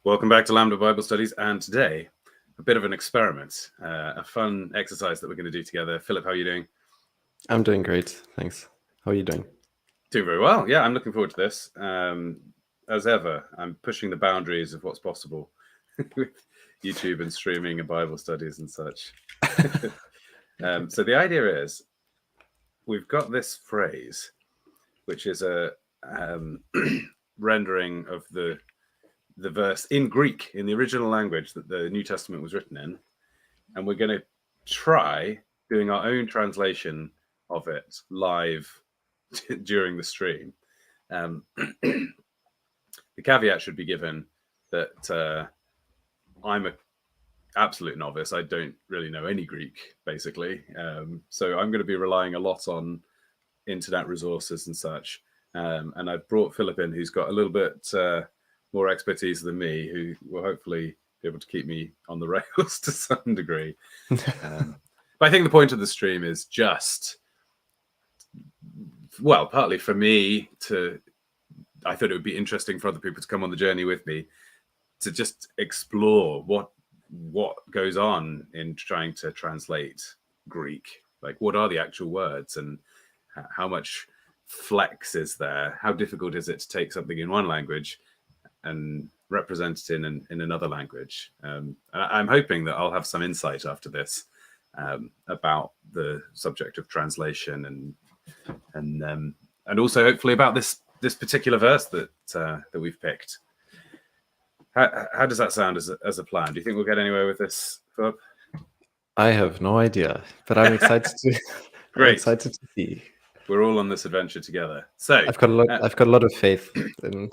Welcome back to Lambda Bible Studies, and today, a bit of an experiment, a fun exercise that we're going to do together. Philip, how are you doing? I'm doing great, thanks. How are you doing? Doing very well. Yeah, I'm looking forward to this. As ever, I'm pushing the boundaries of what's possible with YouTube and streaming and Bible studies and such. So the idea is, we've got this phrase, which is a rendering of the verse in Greek, in the original language that the New Testament was written in, and we're going to try doing our own translation of it live during the stream. The caveat should be given that I'm an absolute novice. I don't really know any Greek, basically. So I'm going to be relying a lot on internet resources and such. And I've brought Philip in, who's got a little bit more expertise than me, who will hopefully be able to keep me on the rails to some degree. But I think the point of the stream is just, well, partly for me I thought it would be interesting for other people to come on the journey with me, to just explore what goes on in trying to translate Greek. Like, what are the actual words, and how much flex is there? How difficult is it to take something in one language and represent it in another language? I'm hoping that I'll have some insight after this about the subject of translation, and also hopefully about this particular verse that we've picked. How does that sound as a plan? Do you think we'll get anywhere with this, Philip? I have no idea, but I'm excited to. Great. I'm excited to see. We're all on this adventure together. So I've got a lot of faith in.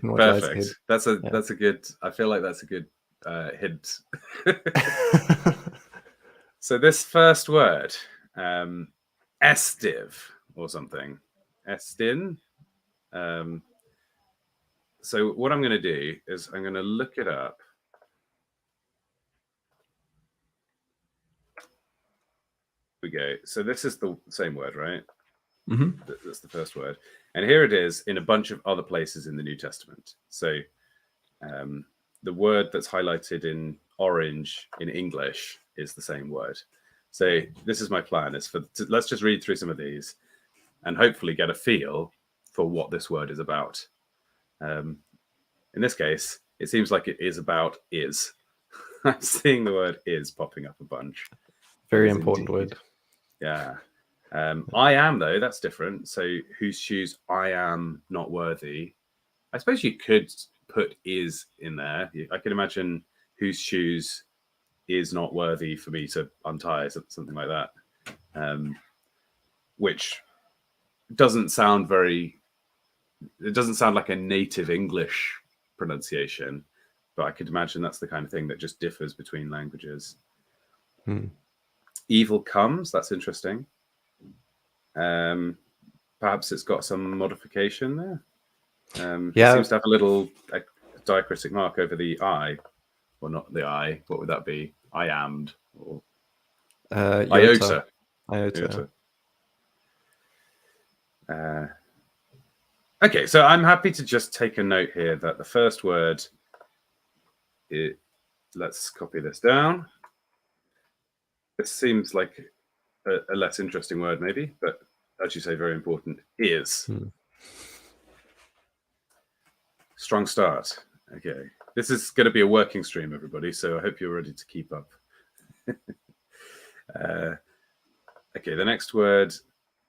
Perfect. That's a good. I feel like that's a good hint. So this first word, estiv or something, estin. So what I'm going to do is I'm going to look it up. We go. So this is the same word, right? Mm-hmm. That's the first word, and here it is in a bunch of other places in the New Testament. So the word that's highlighted in orange in English is the same word. So this is my plan: let's just read through some of these, and hopefully get a feel for what this word is about. In this case, it seems like it is about is. I'm seeing the word is popping up a bunch. Very important word. Yeah. I am, though, that's different. So whose shoes I am not worthy. I suppose you could put is in there. I can imagine whose shoes is not worthy for me to untie, something like that. Which doesn't sound it doesn't sound like a native English pronunciation, but I could imagine that's the kind of thing that just differs between languages. Evil comes, that's interesting. Perhaps it's got some modification there. It seems to have a little diacritic mark over the I, or not the I. What would that be? I ammed, or iota. Okay, so I'm happy to just take a note here that the first word, let's copy this down. This seems like a less interesting word, maybe, but as you say, very important, is. Strong start. Okay. This is going to be a working stream, everybody, so I hope you're ready to keep up. Okay, the next word,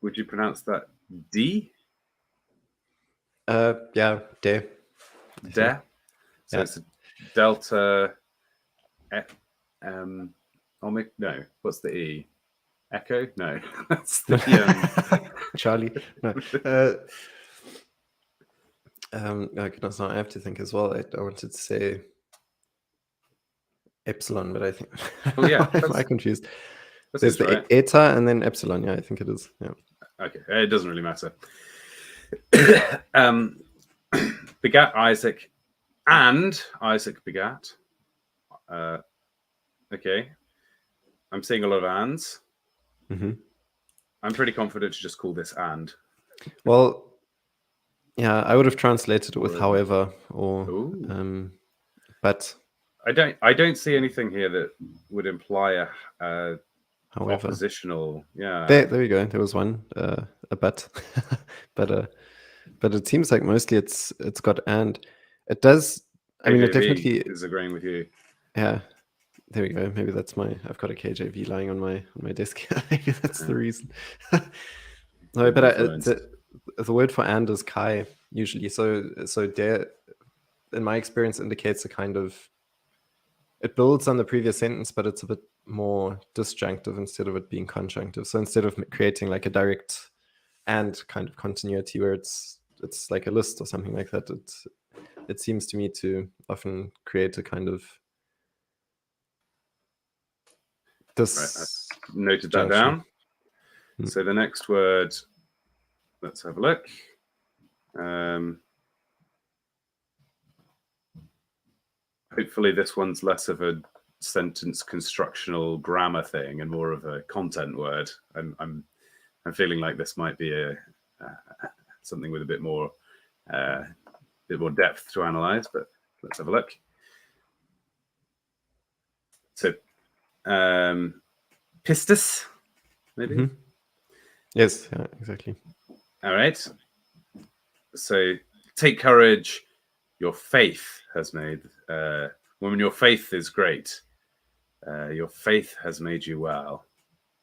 would you pronounce that D? Yeah, de. De? So it's a delta, omic, no, what's the E? Echo? No, that's the Charlie. No. Goodness, now I have to think as well. I wanted to say epsilon, but I think am I confused? There's the eta and then epsilon. Yeah, I think it is. Yeah. Okay, it doesn't really matter. Begat Isaac, and Isaac begat. Okay, I'm seeing a lot of ands. I'm pretty confident to just call this and. Well, Yeah, I would have translated it with Or- however, or but I don't see anything here that would imply a however. oppositional. Yeah. There we go. There was one, a but, but it seems like mostly it's got and. It does. I mean, it definitely is agreeing with you. Yeah, there we go. Maybe that's I've got a KJV lying on my desk. Maybe that's the reason. No, but the word for and is kai usually. So there, in my experience, indicates a kind of, it builds on the previous sentence, but it's a bit more disjunctive instead of it being conjunctive. So instead of creating like a direct and kind of continuity where it's like a list or something like that, it seems to me to often create a kind of this. Right, I noted that down. So the next word, let's have a look. Hopefully this one's less of a sentence constructional grammar thing and more of a content word. I'm feeling like this might be a something with a bit more depth to analyze, but let's have a look. So pistis, maybe? Yes, yeah, exactly. All right. So take courage, your faith has made, woman, your faith is great. Your faith has made you well.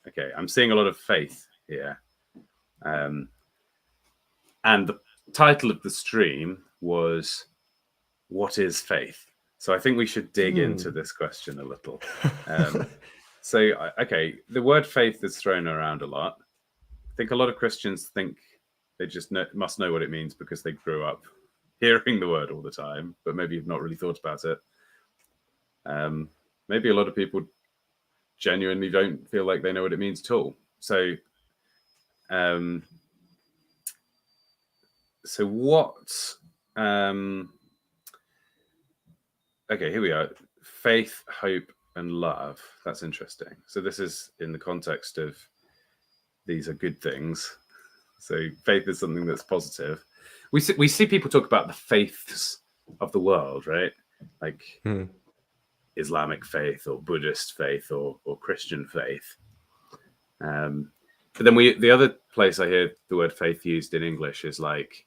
Okay, I'm seeing a lot of faith here. And the title of the stream was, what is faith? So I think we should dig into this question a little. So, okay, the word faith is thrown around a lot. I think a lot of Christians think they just must know what it means because they grew up hearing the word all the time, but maybe you've not really thought about it. Maybe a lot of people genuinely don't feel like they know what it means at all. So, so what? Okay, here we are. Faith, hope, and love. That's interesting. So this is in the context of these are good things. So faith is something that's positive. We see people talk about the faiths of the world, right? Like Islamic faith or Buddhist faith or Christian faith. But then the other place I hear the word faith used in English is like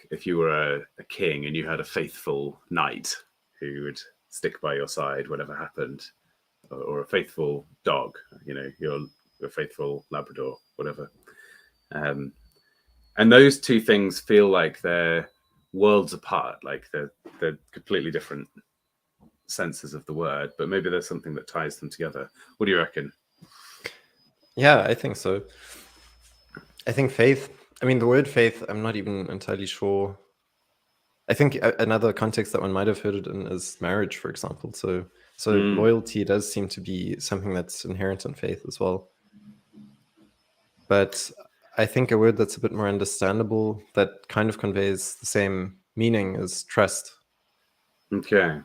if you were a king and you had a faithful knight who would stick by your side whatever happened, or a faithful dog, you're a faithful Labrador, whatever. And those two things feel like they're worlds apart, like they're completely different senses of the word, but maybe there's something that ties them together. What do you reckon? Yeah, I think so. I think faith, I mean, the word faith, I'm not even entirely sure. I think another context that one might have heard it in is marriage, for example. So loyalty does seem to be something that's inherent in faith as well. But I think a word that's a bit more understandable that kind of conveys the same meaning is trust. Okay.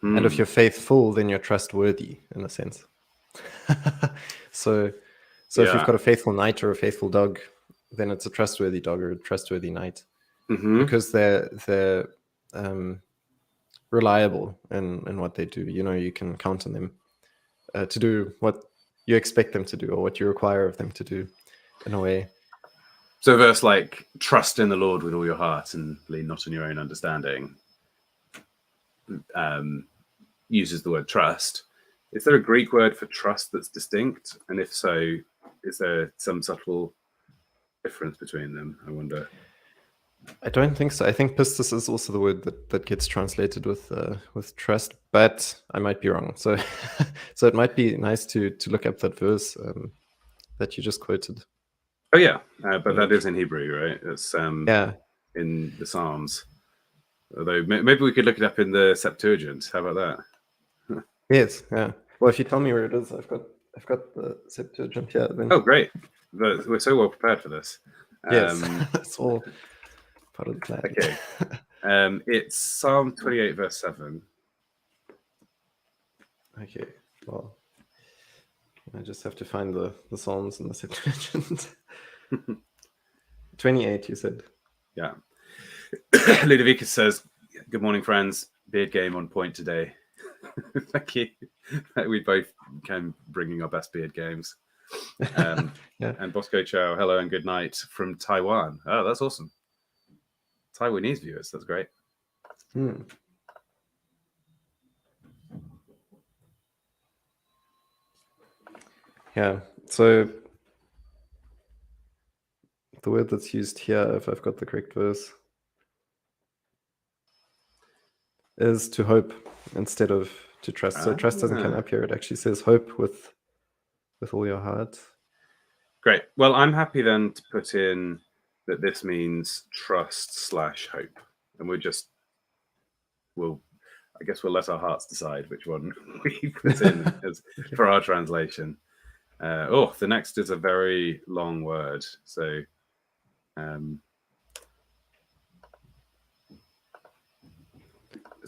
And if you're faithful, then you're trustworthy in a sense. So if you've got a faithful knight or a faithful dog, then it's a trustworthy dog or a trustworthy knight, because they're reliable in what they do. You can count on them to do what you expect them to do or what you require of them to do, in a way. So a verse like trust in the Lord with all your heart and lean not on your own understanding uses the word trust. Is there a Greek word for trust that's distinct? And if so, is there some subtle difference between them, I wonder? I don't think so. I think pistis is also the word that gets translated with trust, but I might be wrong. So it might be nice to look up that verse that you just quoted. Oh yeah, but that is in Hebrew, right? It's in the Psalms. Although maybe we could look it up in the Septuagint. How about that? Yes, yeah. Well, if you tell me where it is, I've got the Septuagint here. Then... Oh, great! We're so well prepared for this. Yes, it's all part of the plan. Okay, it's Psalm 28, verse 7. Okay, well, I just have to find the Psalms in the Septuagint. 28, you said. Yeah. Ludovicus says, "Good morning, friends. Beard game on point today." Thank you. We both came bringing our best beard games. Yeah. And Bosco Chow, hello and good night from Taiwan. Oh, that's awesome. Taiwanese viewers, that's great. Yeah, so the word that's used here, if I've got the correct verse, is to hope instead of to trust. So trust doesn't come up here. It actually says hope with all your heart. Great. Well, I'm happy then to put in that this means trust/hope. And I guess we'll let our hearts decide which one we put in for our translation. The next is a very long word. So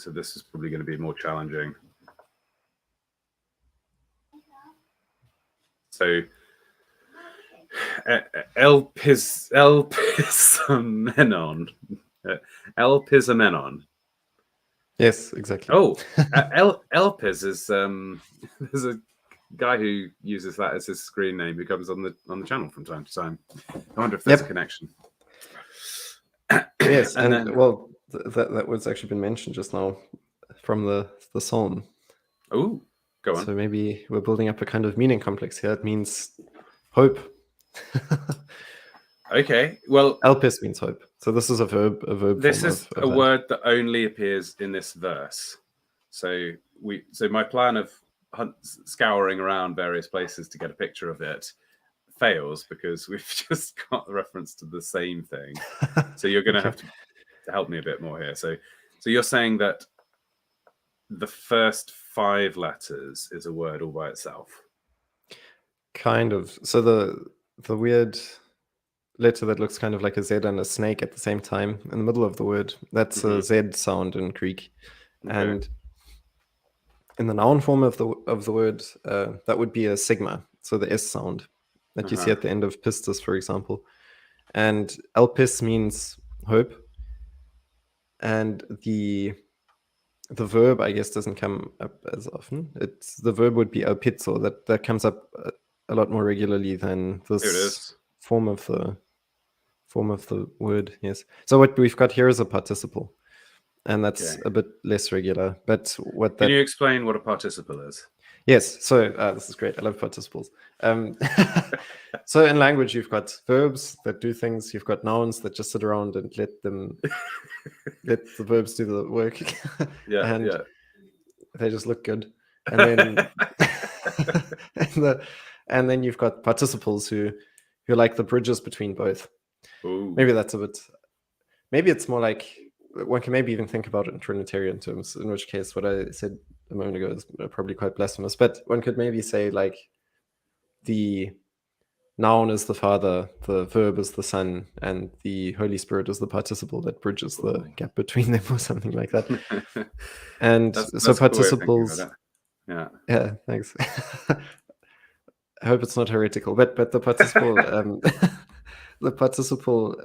this is probably going to be more challenging. So Elpizamenon. Elpizamenon. Yes, exactly. Oh, Elpiz is there's a guy who uses that as his screen name who comes on the channel from time to time. I wonder if there's a connection. Yes, and then, that word's actually been mentioned just now from the psalm. Oh, go on. So maybe we're building up a kind of meaning complex here. It means hope. Okay, well, Elpis means hope. So this is a verb. This is a word that only appears in this verse. So my plan of scouring around various places to get a picture of it fails because we've just got a reference to the same thing. So you're going to have to help me a bit more here. So you're saying that the first 5 letters is a word all by itself. Kind of. So the weird letter that looks kind of like a Z and a snake at the same time in the middle of the word, that's a Z sound in Greek. Okay. And in the noun form of the word, that would be a sigma, so the S sound that you see at the end of pistis, for example. And elpis means hope. And the verb, I guess, doesn't come up as often. The verb would be elpizo. That comes up a lot more regularly than this form of the word. Yes. So what we've got here is a participle, and that's a bit less regular. But can you explain what a participle is? Yes. So this is great. I love participles. So in language, you've got verbs that do things. You've got nouns that just sit around and let the verbs do the work. They just look good. And then and then you've got participles who like the bridges between both. Ooh. Maybe that's a bit. Maybe it's more like one can maybe even think about it in Trinitarian terms. In which case, what I said a moment ago is probably quite blasphemous. But one could maybe say like the noun is the Father, the verb is the Son, and the Holy Spirit is the participle that bridges the gap between them, or something like that. And that's participles. Yeah, thanks. I hope it's not heretical, but the participle, the participle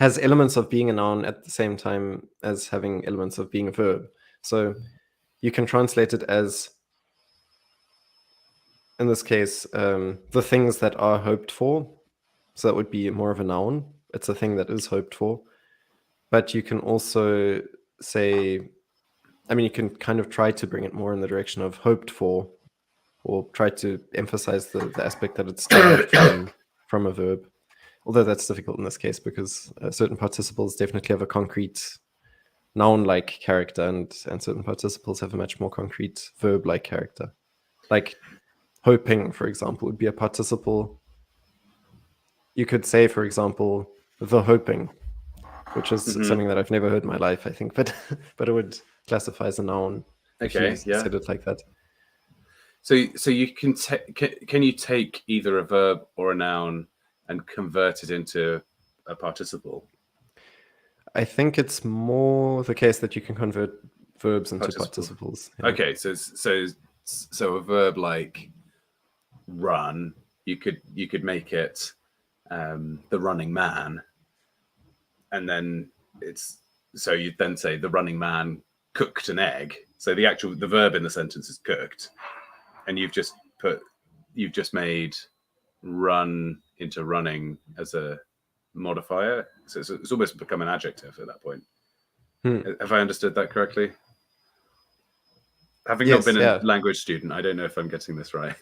has elements of being a noun at the same time as having elements of being a verb. So you can translate it as, in this case, the things that are hoped for. So that would be more of a noun. It's a thing that is hoped for. But you can also say, you can kind of try to bring it more in the direction of hoped for, or try to emphasize the aspect that it's derived from a verb. Although that's difficult in this case because certain participles definitely have a concrete noun-like character, and certain participles have a much more concrete verb-like character. Like hoping, for example, would be a participle. You could say, for example, the hoping, which is something that I've never heard in my life, I think, but it would classify as a noun. Okay, if you said it like that. So you can you take either a verb or a noun and convert it into a participle? I think it's more the case that you can convert verbs into participles. Yeah. Okay, so a verb like run, you could make it the running man, and then so you'd then say the running man cooked an egg. So the verb in the sentence is cooked, and you've just made run into running as a modifier. So it's almost become an adjective at that point. Have I understood that correctly? Having not been a language student, I don't know if I'm getting this right.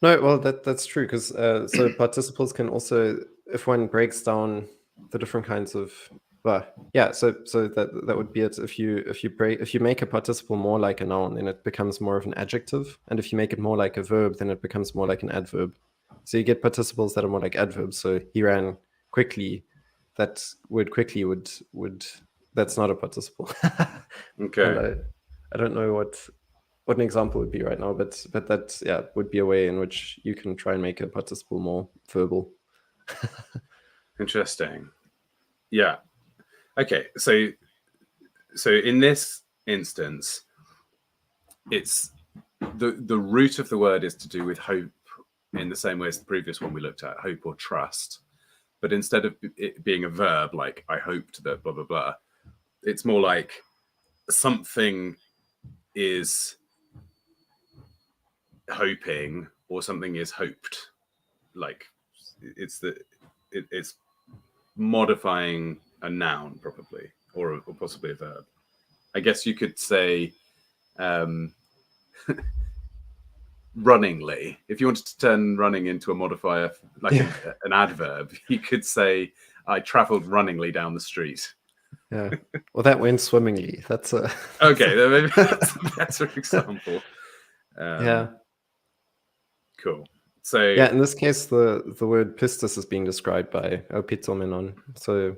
No, well, that's true, because so participles can also, if one breaks down the different kinds of, so that would be it. If you make a participle more like a noun, then it becomes more of an adjective, and if you make it more like a verb, then it becomes more like an adverb. So you get participles that are more like adverbs. So he ran quickly. That word quickly would that's not a participle. Okay. I don't know what an example would be right now, but that would be a way in which you can try and make a participle more verbal. Interesting. Yeah. Okay. So in this instance, it's the root of the word is to do with hope, in the same way as the previous one we looked at, hope or trust. But instead of it being a verb, like I hoped that blah, blah, blah, it's more like something is hoping or something is hoped. Like it's modifying a noun, probably, or possibly a verb. I guess you could say runningly. If you wanted to turn running into a modifier, like an adverb, you could say, I traveled runningly down the street. Yeah. Well, that went swimmingly. That's a... Okay, maybe that's a better example. Yeah. Cool. So yeah, in this case, the word pistis is being described by opitomenon. So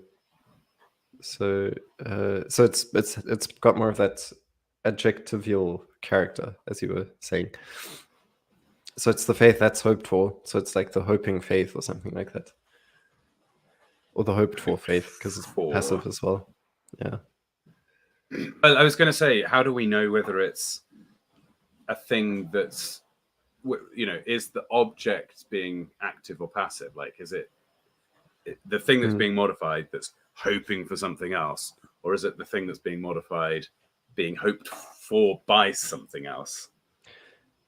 it's got more of that adjectival character, as you were saying. So it's the faith that's hoped for. So it's like the hoping faith or something like that. Or the hoped for faith, because it's passive as well. Yeah. I was going to say, how do we know whether it's a thing that's, is the object being active or passive? Like, is it the thing that's being modified that's hoping for something else? Or is it the thing that's being modified being hoped for by something else?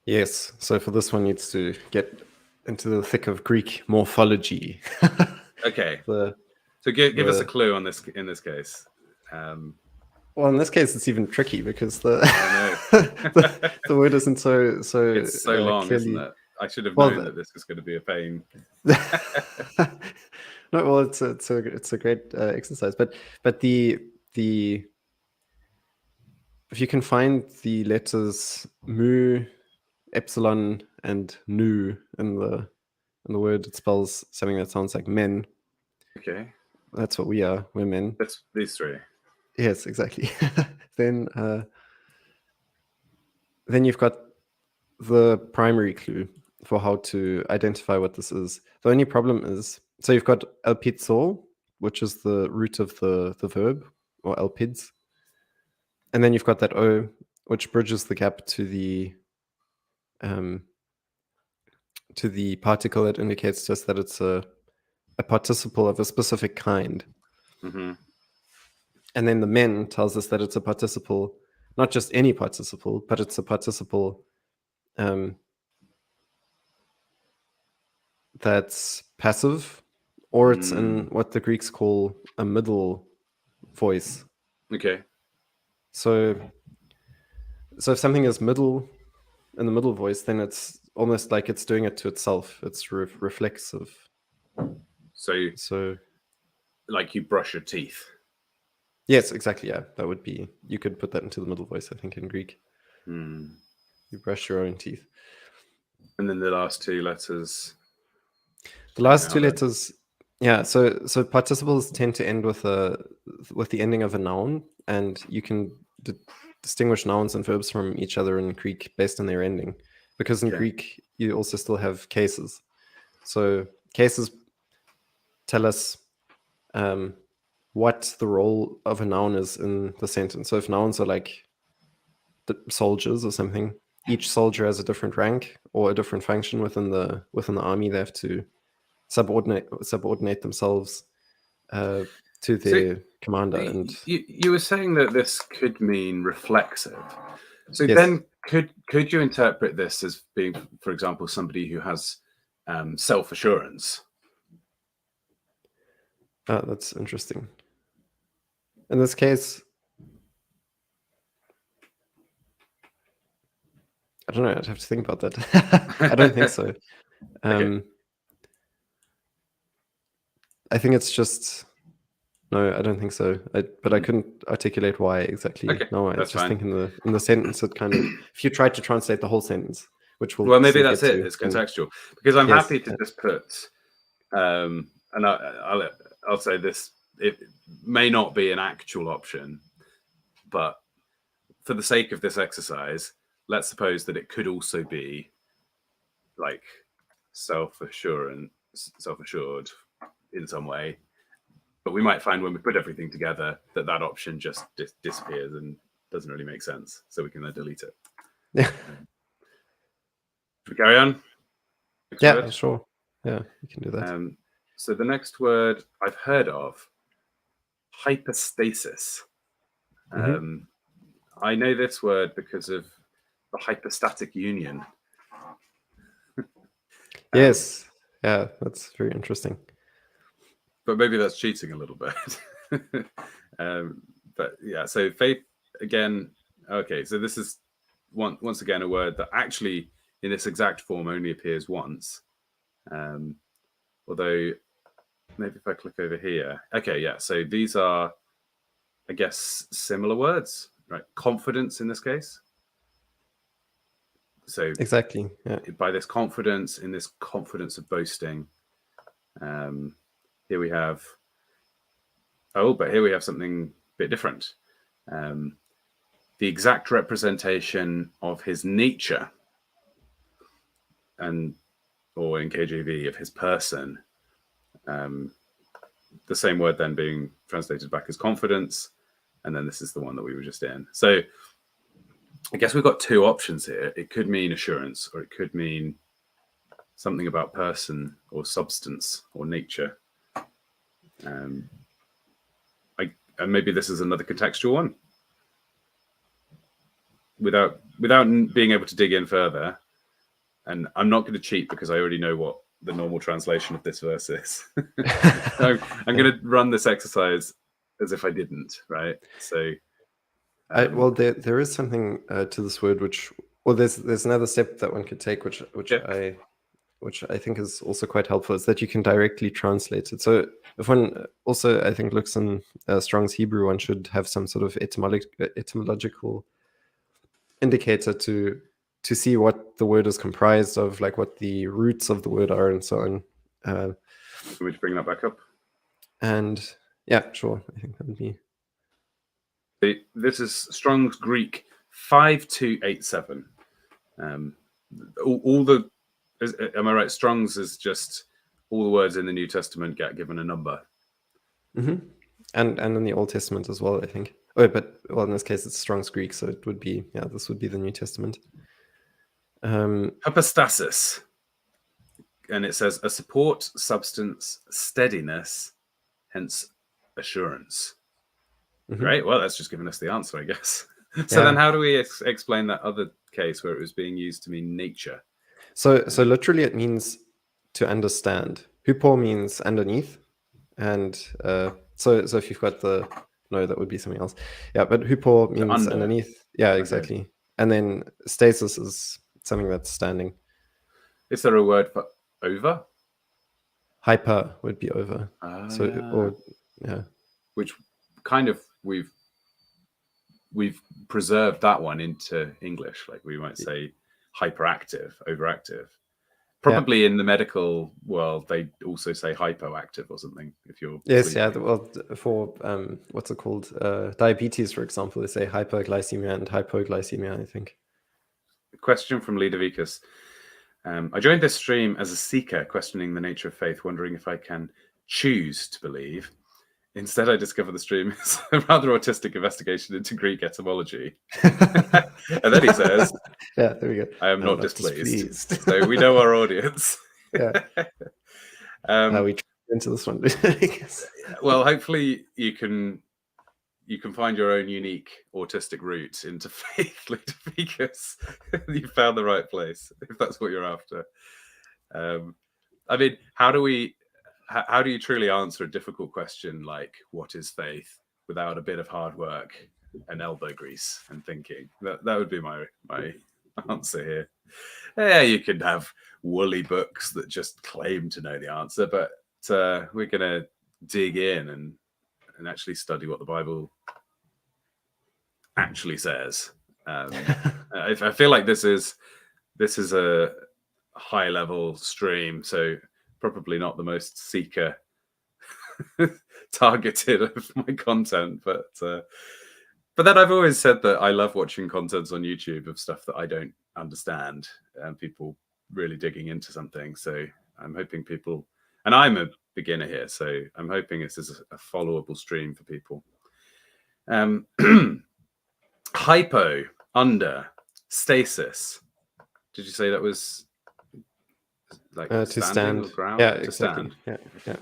Yes. So for this one, needs to get into the thick of Greek morphology. Okay. So give us a clue on this in this case. Well, in this case, it's even tricky because the word isn't so. It's so long, clearly... isn't it? I should have known that this was going to be a pain. No, well, it's a great exercise, but the if you can find the letters mu, epsilon, and nu in the word, it spells something that sounds like men. Okay. That's what we are. We're men. That's these three. Yes, exactly. Then you've got the primary clue for how to identify what this is. The only problem is, so you've got elpizo, which is the root of the verb, or elpids. And then you've got that O, which bridges the gap to the particle that indicates just that it's a participle of a specific kind. Mm-hmm. And then the men tells us that it's a participle, not just any participle, but it's a participle that's passive, or it's in what the Greeks call a middle voice. Okay. So if something is middle in the middle voice, then it's almost like it's doing it to itself. It's reflexive. So like you brush your teeth. Yes, exactly. Yeah, that would be. You could put that into the middle voice, I think, in Greek. You brush your own teeth. And then the last two letters. The last two letters, yeah. So participles tend to end with the ending of a noun, and you can distinguish nouns and verbs from each other in Greek based on their ending, because in Greek you also still have cases. So cases tell us what the role of a noun is in the sentence. So if nouns are like the soldiers or something, each soldier has a different rank or a different function within the army. They have to subordinate themselves to their commander. And you were saying that this could mean reflexive. So yes. then could you interpret this as being, for example, somebody who has self-assurance? That's interesting. In this case, I don't know. I'd have to think about that. I don't think so. Okay. I think it's just no. I don't think so. But I couldn't articulate why exactly. Okay, No, I that's just fine. think in the sentence it kind of if you try to translate the whole sentence, which will maybe that's it. It's contextual because I'm happy to just put and I'll say this. It may not be an actual option, but for the sake of this exercise, let's suppose that it could also be like self-assured in some way. But we might find when we put everything together that option just disappears and doesn't really make sense. So we can then delete it. Yeah. Should we carry on? Yeah, sure. Yeah, we can do that. So the next word I've heard of, hypostasis. I know this word because of the hypostatic union. Yes. Yeah, that's very interesting. But maybe that's cheating a little bit. But yeah, so faith again. Okay, so this is once again a word that actually in this exact form only appears once. Although maybe if I click over here. Okay, yeah, so these are, I guess, similar words, right? Confidence in this case. So exactly, yeah. By this confidence, in this confidence of boasting, here we have. Oh, but here we have something a bit different. The exact representation of his nature, or in KJV of his person. The same word then being translated back as confidence, and then this is the one that we were just in. So I guess we've got two options here. It could mean assurance, or it could mean something about person or substance or nature. And maybe this is another contextual one. Without being able to dig in further, and I'm not going to cheat because I already know what the normal translation of this verse is. I'm going to run this exercise as if I didn't, right? So, well, there is something to this word there's another step that one could take, which I think is also quite helpful, is that you can directly translate it. So if one also, I think, looks in Strong's Hebrew, one should have some sort of etymological indicator to see what the word is comprised of, like what the roots of the word are and so on. Can we bring that back up? And yeah, sure. I think that would be. This is Strong's Greek 5287. All the, am I right? Strong's is just all the words in the New Testament get given a number. Mm-hmm. And in the Old Testament as well, I think. Oh, but in this case, it's Strong's Greek, so it would be, this would be the New Testament. Hypostasis, and it says a support, substance, steadiness, hence assurance. Mm-hmm. Right. Well, that's just given us the answer, I guess. So then, how do we explain that other case where it was being used to mean nature? So literally, it means to understand. Hupo means underneath, and so if you've got that would be something else. Yeah, but hupo means underneath. Yeah, exactly. Okay. And then stasis is something that's standing. Is there a word for over? Hyper would be over. Which kind of we've preserved that one into English. Like we might say hyperactive, overactive. Probably in the medical world, they also say hypoactive or something. If you're sleeping. Well, for what's it called? Diabetes, for example, they say hyperglycemia and hypoglycemia, I think. A question from Lidovicus. I joined this stream as a seeker, questioning the nature of faith, wondering if I can choose to believe. Instead, I discovered the stream is a rather autistic investigation into Greek etymology. And then he says, "Yeah, there we go. I am not displeased." So we know our audience. Yeah. We into this one. I guess. Well, hopefully you can find your own unique autistic route into faith, because you found the right place, if that's what you're after. I mean, how do you truly answer a difficult question like what is faith without a bit of hard work and elbow grease and thinking? That would be my answer here. Yeah, you could have woolly books that just claim to know the answer, but we're going to dig in and actually study what the Bible actually says. I feel like this is a high level stream, so probably not the most seeker targeted of my content, but then I've always said that I love watching contents on YouTube of stuff that I don't understand and people really digging into something. So I'm hoping people, and I'm a beginner here, so I'm hoping this is a followable stream for people. Hypo, under, stasis. Did you say that was like to stand? Or ground? Yeah, to exactly. Stand. Yeah.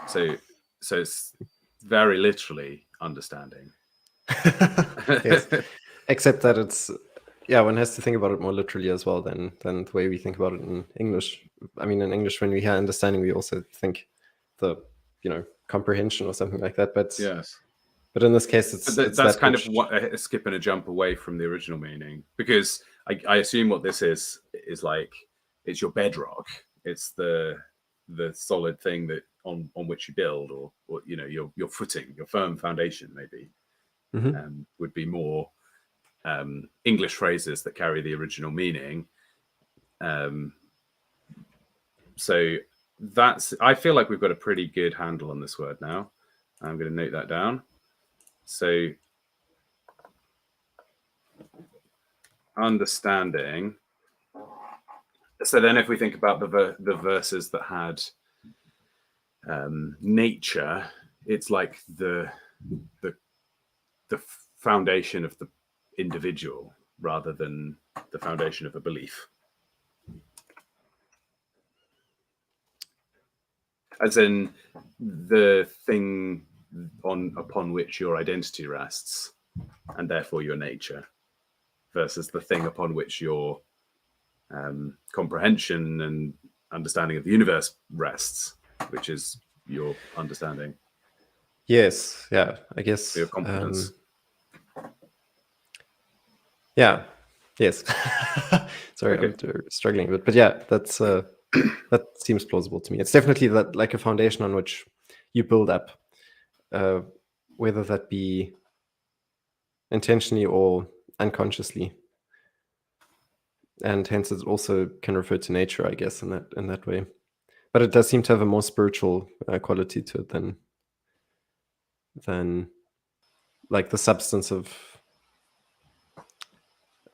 So it's very literally understanding. Yes. Except that it's one has to think about it more literally as well than the way we think about it in English. I mean, in English, when we hear understanding, we also think the comprehension or something like that. But yes. But in this case, it's that's kind of a skip and a jump away from the original meaning, because I assume what this is like it's your bedrock. It's the solid thing that on which you build, or your footing, your firm foundation, maybe. Mm-hmm. Would be more English phrases that carry the original meaning. So I feel like we've got a pretty good handle on this word now. I'm going to note that down. So understanding. So then if we think about the verses that had nature, it's like the foundation of the individual rather than the foundation of a belief. As in the thing upon which your identity rests, and therefore your nature, versus the thing upon which your comprehension and understanding of the universe rests, which is your understanding. Yes, yeah, I guess. Your confidence. Yeah, yes. Sorry, okay. I'm struggling a bit, but yeah, that's that seems plausible to me. It's definitely that like a foundation on which you build up, whether that be intentionally or unconsciously, and hence it also can refer to nature, I guess, in that way. But it does seem to have a more spiritual quality to it than like the substance of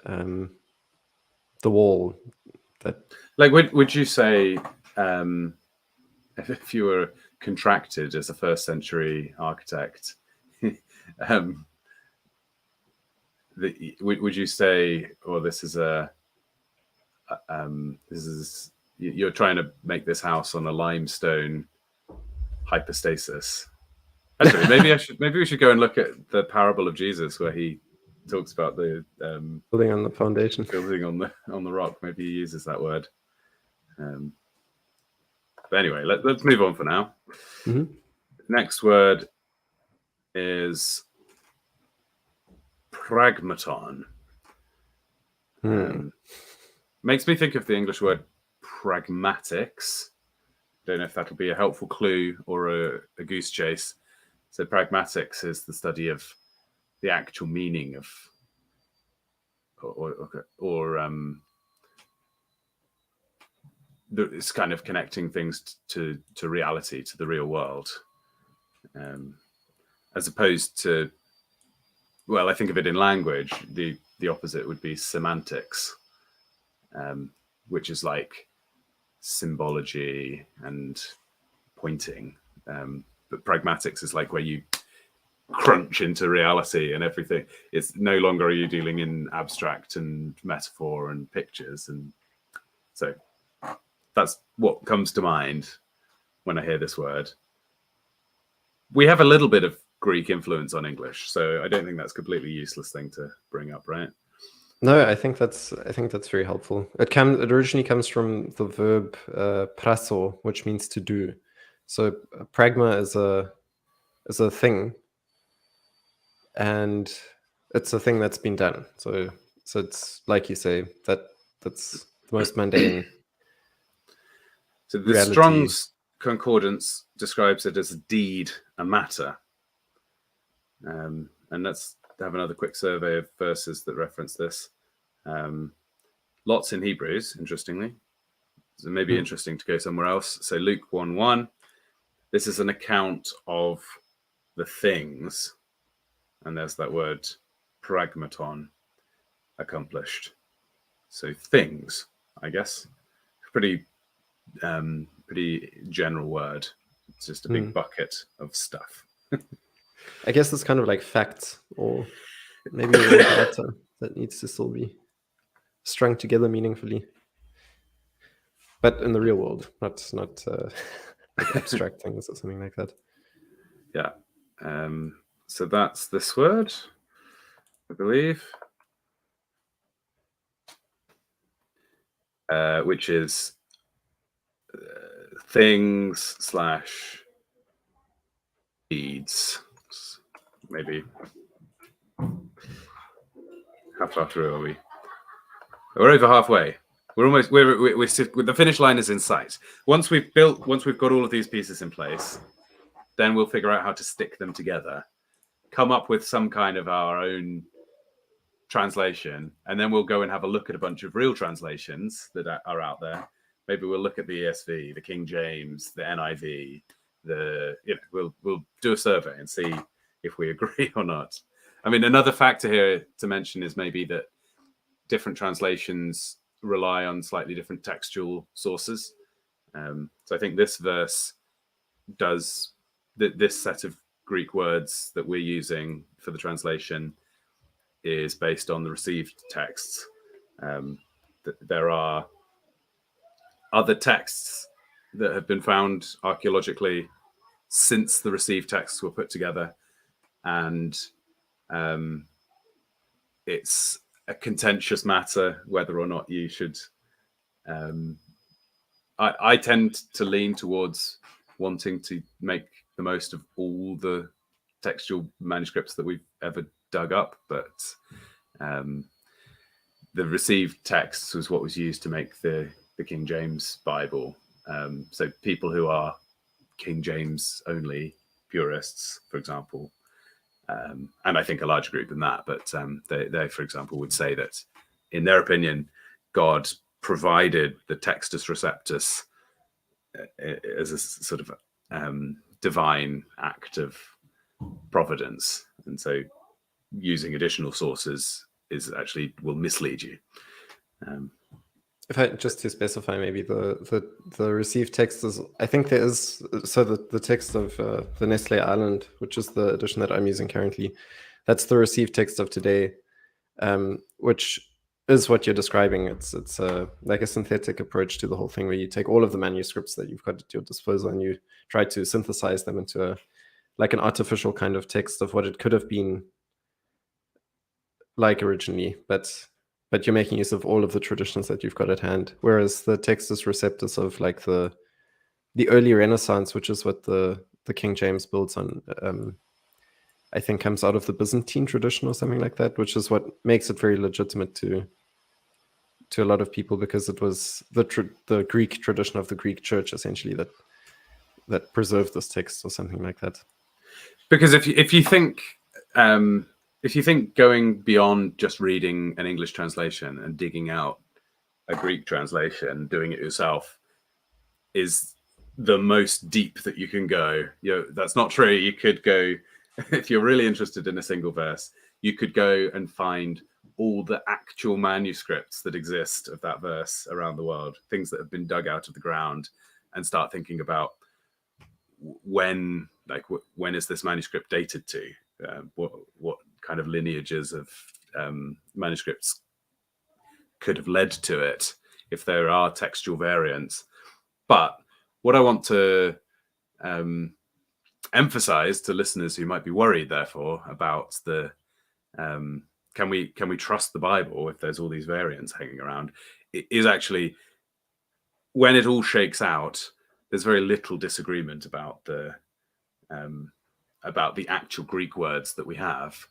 the wall. That like would you say if you were contracted as a first century architect, would you say, or this is you're trying to make this house on a limestone hypostasis? Actually, maybe we should go and look at the parable of Jesus where he talks about the building on the foundation, building on the rock. Maybe he uses that word. But anyway, let's move on for now. Mm-hmm. Next word is pragmaton. Makes me think of the English word pragmatics. Don't know if that'll be a helpful clue or a goose chase. So pragmatics is the study of the actual meaning of, it's kind of connecting things to reality, to the real world, as opposed to, well, I think of it in language. The opposite would be semantics, which is like symbology and pointing. But pragmatics is like where you crunch into reality and everything. It's no longer are you dealing in abstract and metaphor and pictures. And so that's what comes to mind when I hear this word. We have a little bit of Greek influence on English, so I don't think that's a completely useless thing to bring up, right? No, I think that's very helpful. It originally comes from the verb praso, which means to do. So pragma is a thing, and it's a thing that's been done. So it's like you say, that's the most mundane. So the reality. Strong's Concordance describes it as a deed, a matter. And let's have another quick survey of verses that reference this. Lots in Hebrews, interestingly. So maybe interesting to go somewhere else. So Luke 1:1. This is an account of the things, and there's that word pragmaton, accomplished. So things, I guess, pretty general word. It's just a big bucket of stuff. I guess it's kind of like facts, or maybe a data that needs to still be strung together meaningfully, but in the real world, not like abstract things or something like that. Yeah. So that's this word, I believe, which is things / deeds. Maybe. How far through are we? We're over halfway. We're almost. We're the finish line is in sight. Once we've got all of these pieces in place, then we'll figure out how to stick them together, come up with some kind of our own translation, and then we'll go and have a look at a bunch of real translations that are out there. Maybe we'll look at the ESV, the King James, the NIV. We'll do a survey and see if we agree or not. I mean, another factor here to mention is maybe that different translations rely on slightly different textual sources. So I think this verse does this set of Greek words that we're using for the translation is based on the received texts. There are other texts that have been found archaeologically since the received texts were put together, and it's a contentious matter whether or not you should. I tend to lean towards wanting to make the most of all the textual manuscripts that we've ever dug up, but the received texts was what was used to make the King James Bible. So people who are King James only purists, for example, and I think a larger group than that, but they, for example, would say that in their opinion, God provided the Textus Receptus as a sort of divine act of providence, and so using additional sources will mislead you. If I just to specify, maybe the received text is, I think there is, so the text of the Nestle Island, which is the edition that I'm using currently, that's the received text of today, which is what you're describing. It's like a synthetic approach to the whole thing, where you take all of the manuscripts that you've got at your disposal and you try to synthesize them into like an artificial kind of text of what it could have been like originally, but you're making use of all of the traditions that you've got at hand. Whereas the Textus Receptus of like the early Renaissance, which is what the King James builds on, I think comes out of the Byzantine tradition or something like that, which is what makes it very legitimate to a lot of people, because it was the Greek tradition of the Greek Church essentially that preserved this text or something like that. Because if you think going beyond just reading an English translation and digging out a Greek translation, doing it yourself, is the most deep that you can go. That's not true. You could go, if you're really interested in a single verse, you could go and find all the actual manuscripts that exist of that verse around the world, things that have been dug out of the ground, and start thinking about when is this manuscript dated to? What kind of lineages of manuscripts could have led to it, if there are textual variants. But what I want to emphasize to listeners who might be worried, therefore, about the can we trust the Bible if there's all these variants hanging around? It is actually, when it all shakes out, there's very little disagreement about the actual Greek words that we have,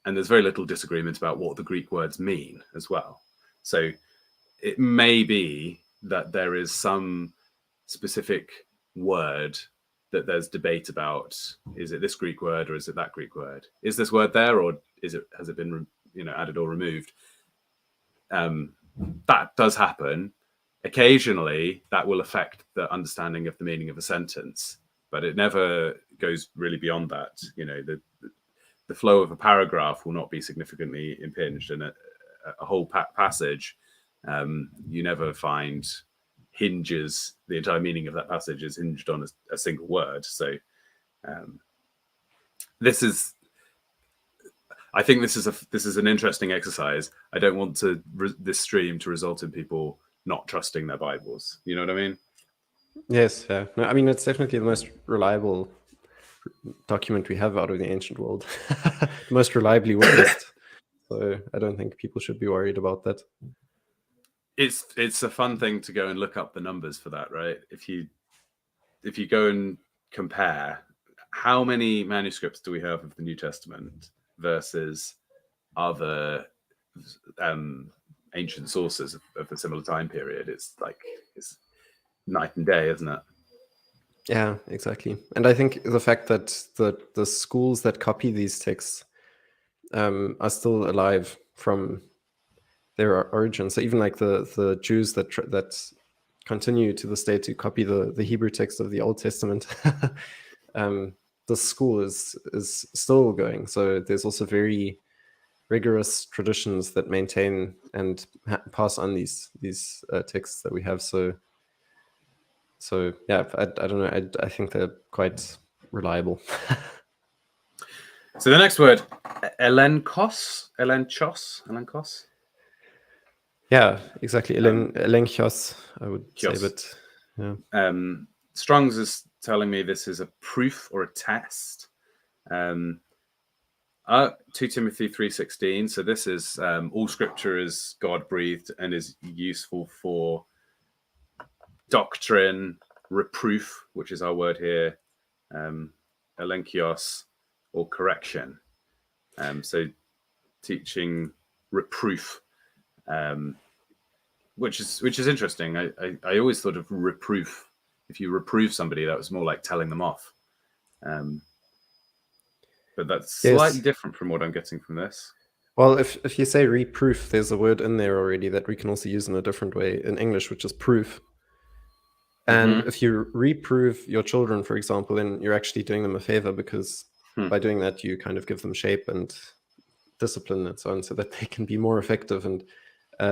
and there's very little disagreement about what the Greek words mean as well. So it may be that there is some specific word that there's debate about. Is it this Greek word or is it that Greek word? Is this word there, or has it been added or removed? That does happen. Occasionally, that will affect the understanding of the meaning of a sentence, but it never goes really beyond that. The flow of a paragraph will not be significantly impinged, and a whole passage, you never find hinges. The entire meaning of that passage is hinged on a single word. So I think this is an interesting exercise. I don't want this stream to result in people not trusting their Bibles. You know what I mean? Yes. Yeah. No, I mean, it's definitely the most reliable document we have out of the ancient world, the most reliably witnessed. So I don't think people should be worried about that. It's a fun thing to go and look up the numbers for that, right? If you go and compare how many manuscripts do we have of the New Testament versus other ancient sources of a similar time period, it's night and day, isn't it? Yeah, exactly. And I think the fact that the schools that copy these texts are still alive from their origins. So even like the Jews that continue to this day to copy the Hebrew text of the Old Testament, the school is still going. So there's also very rigorous traditions that maintain and pass on these texts that we have. So yeah, I don't know. I think they're quite reliable. So the next word, elenkos. Yeah, exactly. Elenchos, I would say, but yeah. Strong's is telling me this is a proof or a test. 2 Timothy 3:16. So this is all Scripture is God breathed and is useful for doctrine, reproof, which is our word here, elenkios, or correction. So teaching, reproof, which is interesting. I always thought of reproof. If you reprove somebody, that was more like telling them off. But that's slightly different from what I'm getting from this. Well, if you say reproof, there's a word in there already that we can also use in a different way in English, which is proof. And if you reprove your children, for example, then you're actually doing them a favor, because by doing that, you kind of give them shape and discipline and so on, so that they can be more effective and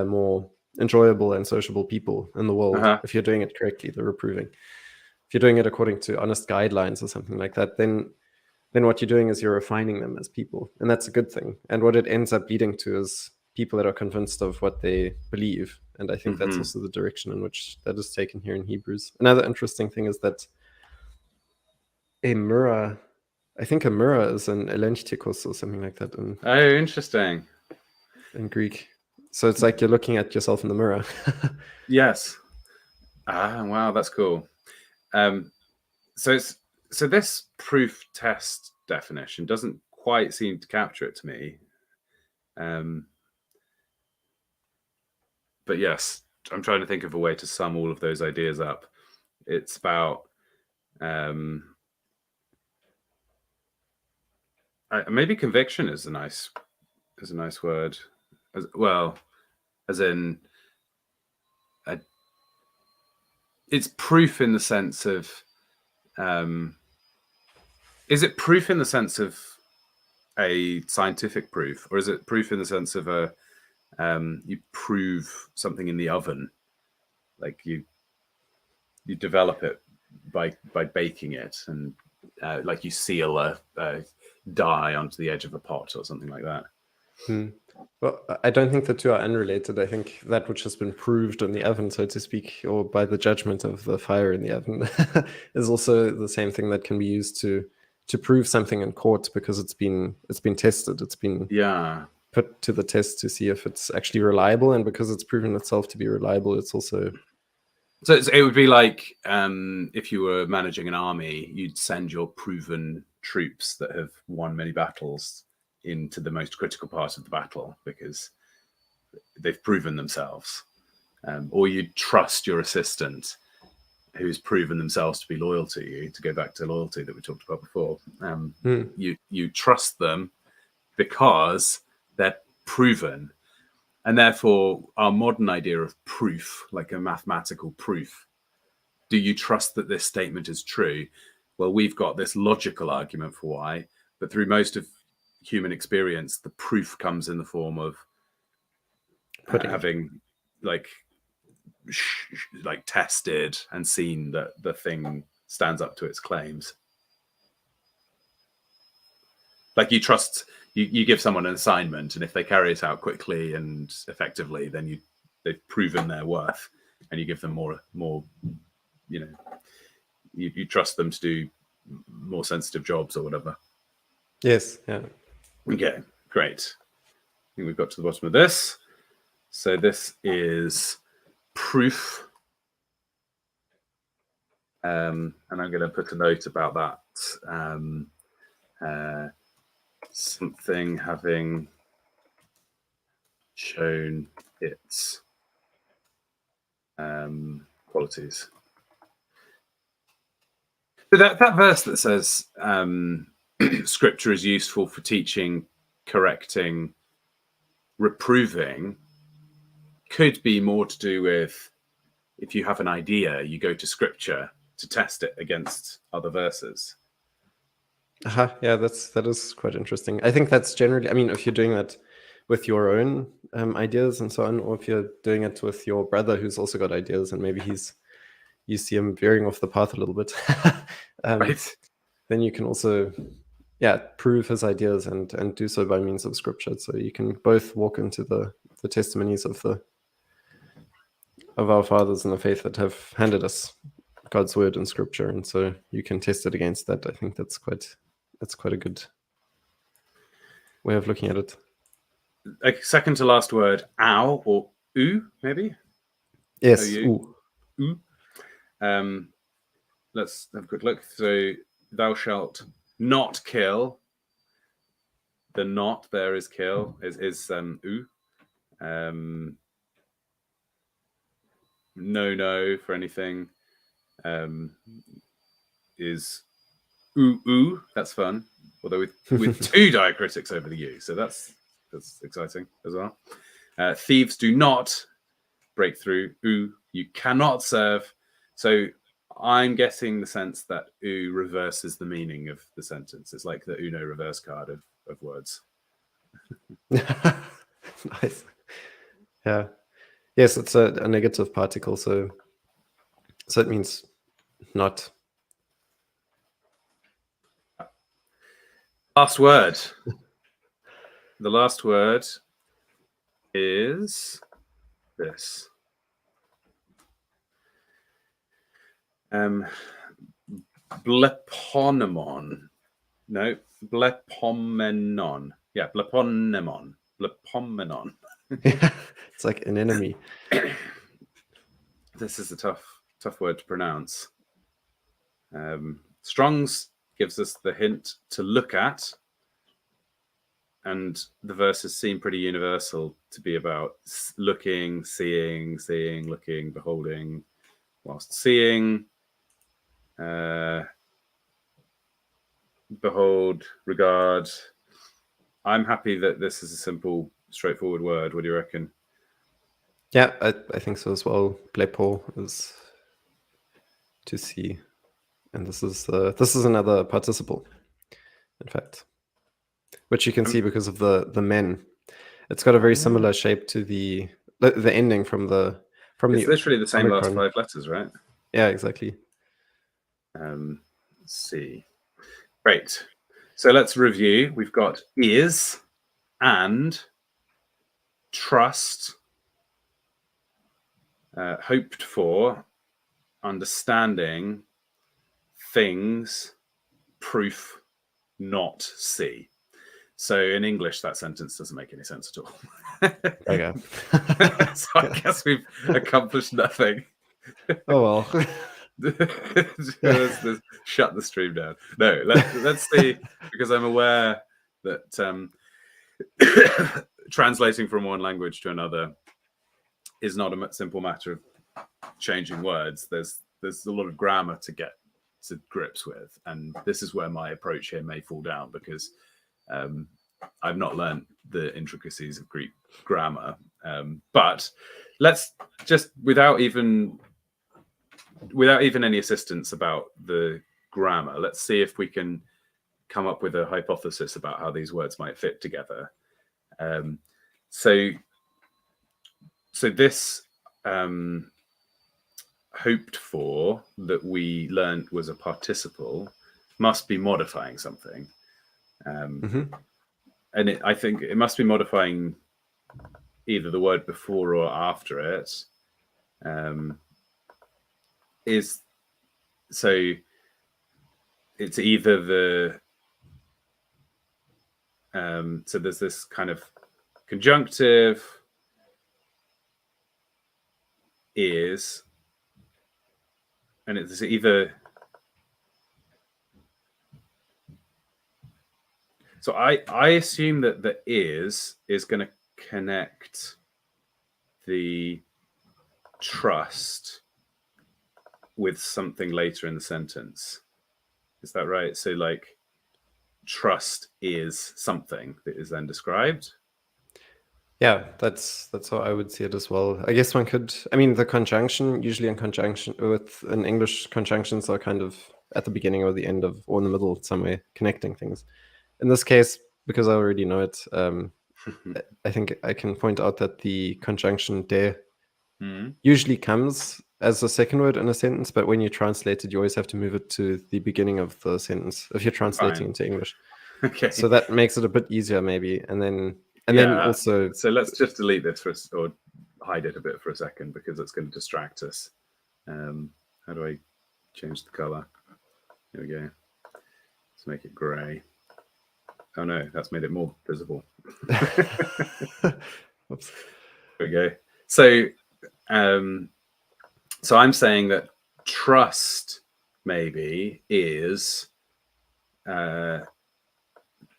more enjoyable and sociable people in the world. If you're doing it correctly, the reproving. If you're doing it according to honest guidelines or something like that, then what you're doing is you're refining them as people, and that's a good thing. And what it ends up leading to is people that are convinced of what they believe. And I think that's also the direction in which that is taken here in Hebrews. Another interesting thing is that a mirror is an elenchtikos or something like that. Oh, interesting. In Greek. So it's like you're looking at yourself in the mirror. Yes. Wow, that's cool. So this proof test definition doesn't quite seem to capture it to me. But yes, I'm trying to think of a way to sum all of those ideas up. It's about maybe conviction is a nice word, as well, as in it's proof in the sense of is it proof in the sense of a scientific proof, or is it proof in the sense of you prove something in the oven, like you develop it by baking it, and like you seal a dye onto the edge of a pot or something like that? Well, I don't think the two are unrelated. I think that which has been proved in the oven, so to speak, or by the judgment of the fire in the oven, is also the same thing that can be used to prove something in court, because it's been tested. It's been put to the test to see if it's actually reliable, and because it's proven itself to be reliable, it's also. So it would be like if you were managing an army, you'd send your proven troops that have won many battles into the most critical part of the battle because they've proven themselves. Or you'd trust your assistant who's proven themselves to be loyal to you, to go back to loyalty that we talked about before. You trust them because they're proven. And therefore, our modern idea of proof, like a mathematical proof, do you trust that this statement is true? Well, we've got this logical argument for why, but through most of human experience, the proof comes in the form of having like tested and seen that the thing stands up to its claims. Like you trust, you give someone an assignment, and if they carry it out quickly and effectively, then they've proven their worth, and you give them more. You trust them to do more sensitive jobs or whatever. Yes. Yeah. Okay. Great. I think we've got to the bottom of this. So this is proof. And I'm going to put a note about that. Something having shown its qualities. So that verse that says scripture is useful for teaching, correcting, reproving could be more to do with if you have an idea, you go to scripture to test it against other verses. Yeah, that is quite interesting. I think that's generally, I mean, if you're doing that with your own ideas and so on, or if you're doing it with your brother who's also got ideas and maybe you see him veering off the path a little bit, right. Then you can also, prove his ideas and do so by means of scripture. So you can both walk into the testimonies of our fathers in the faith that have handed us God's word in scripture, and so you can test it against that. I think that's quite a good way of looking at it. Like second to last word, ow or oo, maybe? Yes, ooh. Let's have a quick look. So thou shalt not kill. The not there is kill, is oo. No for anything is oo. That's fun. Although with two diacritics over the u, so that's exciting as well. Thieves do not break through. Ooh, you cannot serve. So I'm getting the sense that ooh reverses the meaning of the sentence. It's like the Uno reverse card of words. Nice. Yeah. Yes, it's a negative particle, so it means not. Last word. The last word is this. Bleponemon. No, blepomenon. Yeah, bleponemon. Blepomenon. It's like an enemy. This is a tough word to pronounce. Strong's gives us the hint to look at, and the verses seem pretty universal to be about looking, seeing, looking, beholding, whilst seeing, behold, regard. I'm happy that this is a simple, straightforward word. What do you reckon? Yeah, I think so as well. Blepo is to see, and this is another participle, in fact, which you can see because of the men. It's got a very similar shape to the ending from the. It's literally the same last 5 letters, right? Yeah, exactly. Let's see. Great. So let's review. We've got is and trust, hoped for, understanding, things, proof, not see. So in English, that sentence doesn't make any sense at all. Okay. So I guess we've accomplished nothing. Oh well. let's shut the stream down. No, let's see, because I'm aware that translating from one language to another is not a simple matter of changing words. There's a lot of grammar to get to grips with, and this is where my approach here may fall down, because I've not learned the intricacies of Greek grammar. But let's just, without even any assistance about the grammar, let's see if we can come up with a hypothesis about how these words might fit together. So this hoped for that we learned was a participle must be modifying something. And I think it must be modifying either the word before or after it. So it's either the so there's this kind of conjunctive is, and it's either, so I assume that the is going to connect the trust with something later in the sentence. Is that right? So like trust is something that is then described. Yeah, that's how I would see it as well. I guess one could, I mean, the conjunction, usually in conjunction with, in English, conjunctions are kind of at the beginning or the end of, or in the middle somewhere, connecting things. In this case, because I already know it, I think I can point out that the conjunction de usually comes as a second word in a sentence, but when you translate it, you always have to move it to the beginning of the sentence if you're translating into English. Okay. So that makes it a bit easier, maybe. And then also, so let's just delete this or hide it a bit for a second, because it's going to distract us. How do I change the color? Here we go. Let's make it gray. Oh no, that's made it more visible. Oops. There we go. So so I'm saying that trust maybe is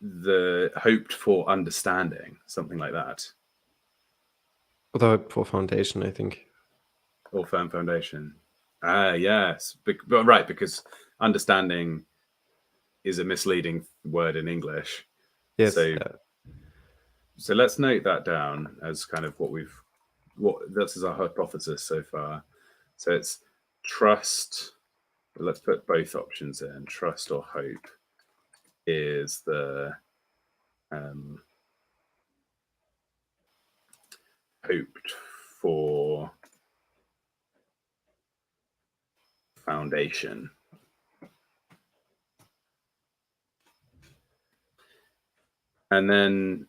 the hoped for understanding, something like that. Or the hope for foundation, I think. Or firm foundation. Yes, but right, because understanding is a misleading word in English. Yes. So let's note that down as kind of what this is our hypothesis so far. So it's trust. Let's put both options in. Trust or hope is the hoped for foundation. And then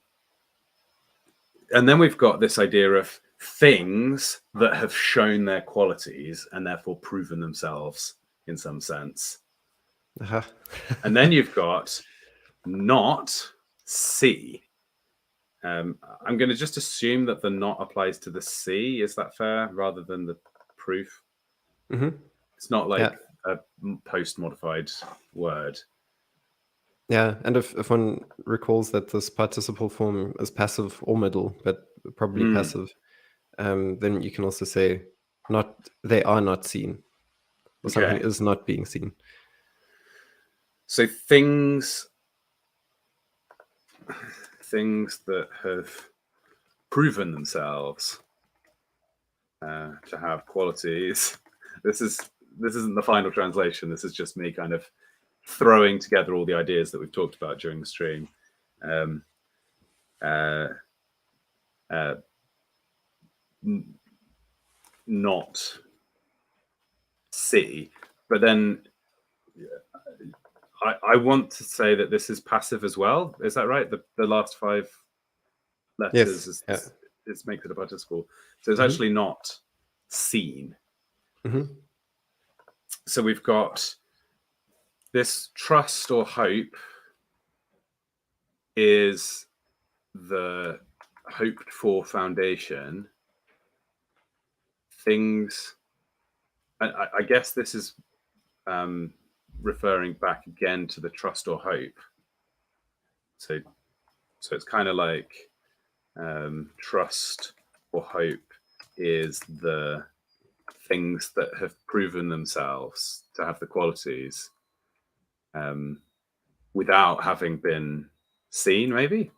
we've got this idea of things that have shown their qualities and therefore proven themselves in some sense. And then you've got not see. I'm going to just assume that the not applies to the see. Is that fair, rather than the proof? It's not like a post-modified word. Yeah, and if one recalls that this participle form is passive or middle, but probably passive, then you can also say they are not seen, or something is not being seen. So things that have proven themselves to have qualities. This isn't the final translation. This is just me kind of throwing together all the ideas that we've talked about during the stream. Not see, but then I want to say that this is passive as well. Is that right? The last 5 letters makes it a participle. So it's actually not seen. So we've got this trust or hope is the hoped for foundation. Things, I guess this is referring back again to the trust or hope. So it's kind of like trust or hope is the things that have proven themselves to have the qualities without having been seen, maybe.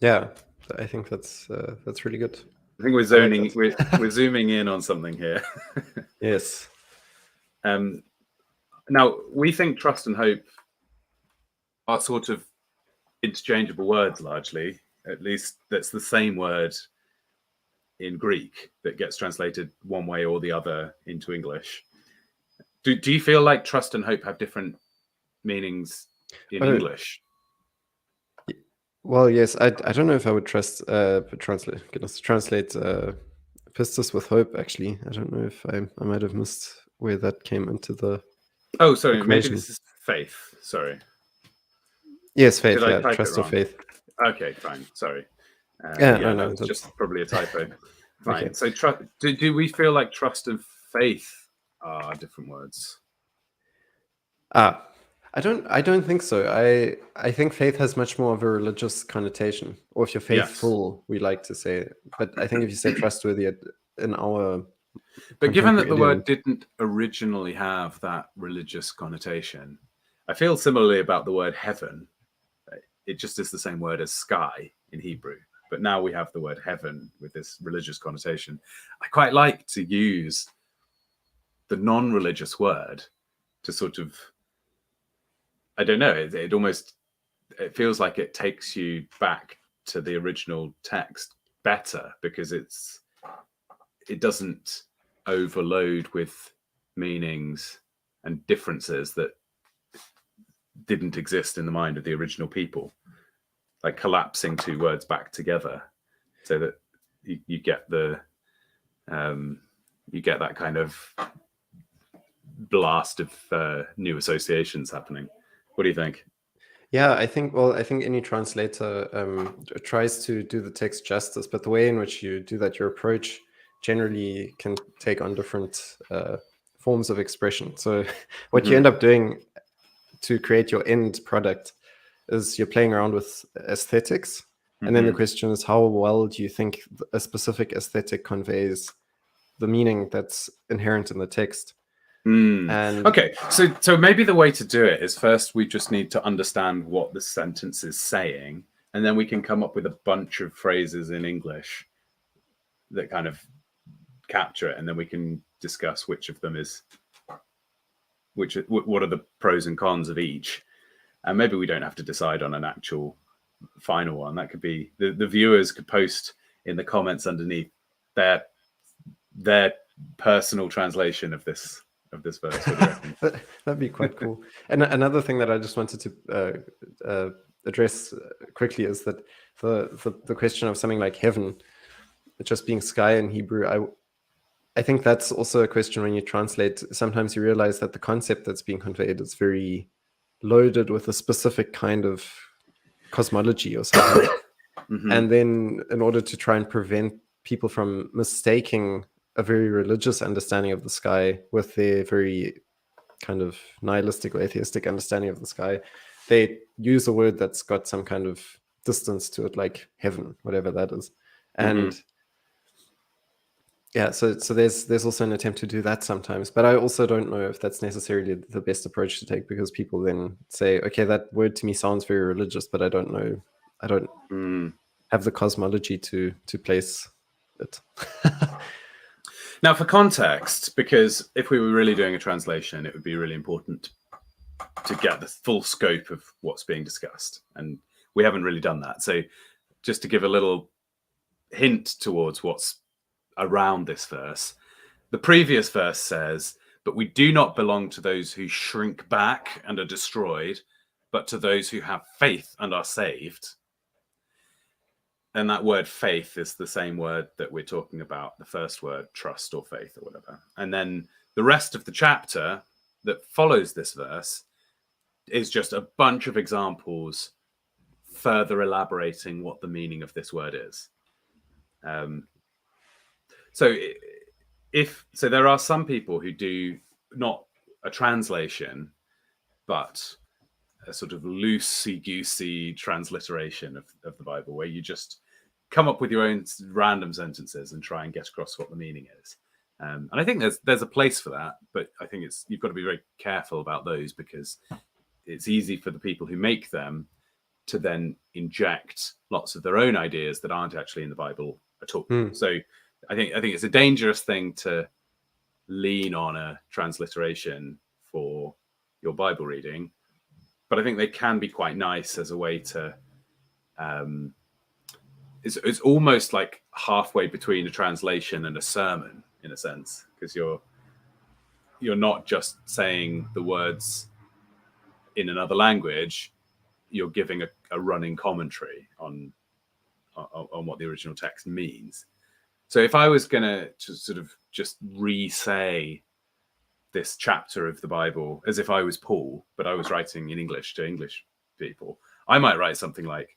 Yeah, I think that's really good. I think we're zooming in on something here. Yes. Now we think trust and hope are sort of interchangeable words, largely. At least that's the same word in Greek that gets translated one way or the other into English. Do you feel like trust and hope have different meanings in English? Well, yes. I don't know if I would translate pistis with hope. Actually, I don't know if I might have missed where that came into the. Oh, sorry. Equation. Maybe this is faith. Sorry. Yes, faith. Yeah, trust or faith. Okay, fine. Sorry. No, that's just probably a typo. Fine. Okay. So, do we feel like trust and faith are different words? I don't think so. I think faith has much more of a religious connotation, or if you're faithful, we like to say. But I think if you say trustworthy in our But given that the word didn't originally have that religious connotation, I feel similarly about the word heaven. It just is the same word as sky in Hebrew. But now we have the word heaven with this religious connotation. I quite like to use the non-religious word to sort of, I don't know, it feels like it takes you back to the original text better because it doesn't overload with meanings and differences that didn't exist in the mind of the original people, like collapsing two words back together so that you get that kind of blast of new associations happening. What do you think? Yeah, I think any translator tries to do the text justice, but the way in which you do that, your approach generally can take on different forms of expression. So what you end up doing to create your end product is you're playing around with aesthetics. And then the question is, how well do you think a specific aesthetic conveys the meaning that's inherent in the text? And okay, so maybe the way to do it is first we just need to understand what the sentence is saying, and then we can come up with a bunch of phrases in English that kind of capture it, and then we can discuss which of them is what are the pros and cons of each. And maybe we don't have to decide on an actual final one. That could be the viewers could post in the comments underneath their personal translation of this verse. That'd be quite cool. And another thing that I just wanted to address quickly is that the question of something like heaven, just being sky in Hebrew, I think that's also a question when you translate. Sometimes you realize that the concept that's being conveyed is very loaded with a specific kind of cosmology or something. And then in order to try and prevent people from mistaking a very religious understanding of the sky with their very kind of nihilistic or atheistic understanding of the sky, they use a word that's got some kind of distance to it, like heaven, whatever that is. And yeah, so there's also an attempt to do that sometimes, but I also don't know if that's necessarily the best approach to take, because people then say, okay, that word to me sounds very religious, but I don't know, I don't have the cosmology to place it. Now, for context, because if we were really doing a translation, it would be really important to get the full scope of what's being discussed, and we haven't really done that. So just to give a little hint towards what's around this verse, the previous verse says, "But we do not belong to those who shrink back and are destroyed, but to those who have faith and are saved." And that word faith is the same word that we're talking about, the first word, trust or faith or whatever. And then the rest of the chapter that follows this verse is just a bunch of examples further elaborating what the meaning of this word is. So there are some people who do not a translation, but a sort of loosey-goosey transliteration of the Bible, where you just come up with your own random sentences and try and get across what the meaning is. And I think there's a place for that, but I think you've got to be very careful about those, because it's easy for the people who make them to then inject lots of their own ideas that aren't actually in the Bible at all. So I think it's a dangerous thing to lean on a transliteration for your Bible reading, but I think they can be quite nice as a way to it's almost like halfway between a translation and a sermon, in a sense, because you're not just saying the words in another language, you're giving a running commentary on what the original text means. So if I was going to sort of just re-say this chapter of the Bible as if I was Paul, but I was writing in English to English people, I might write something like,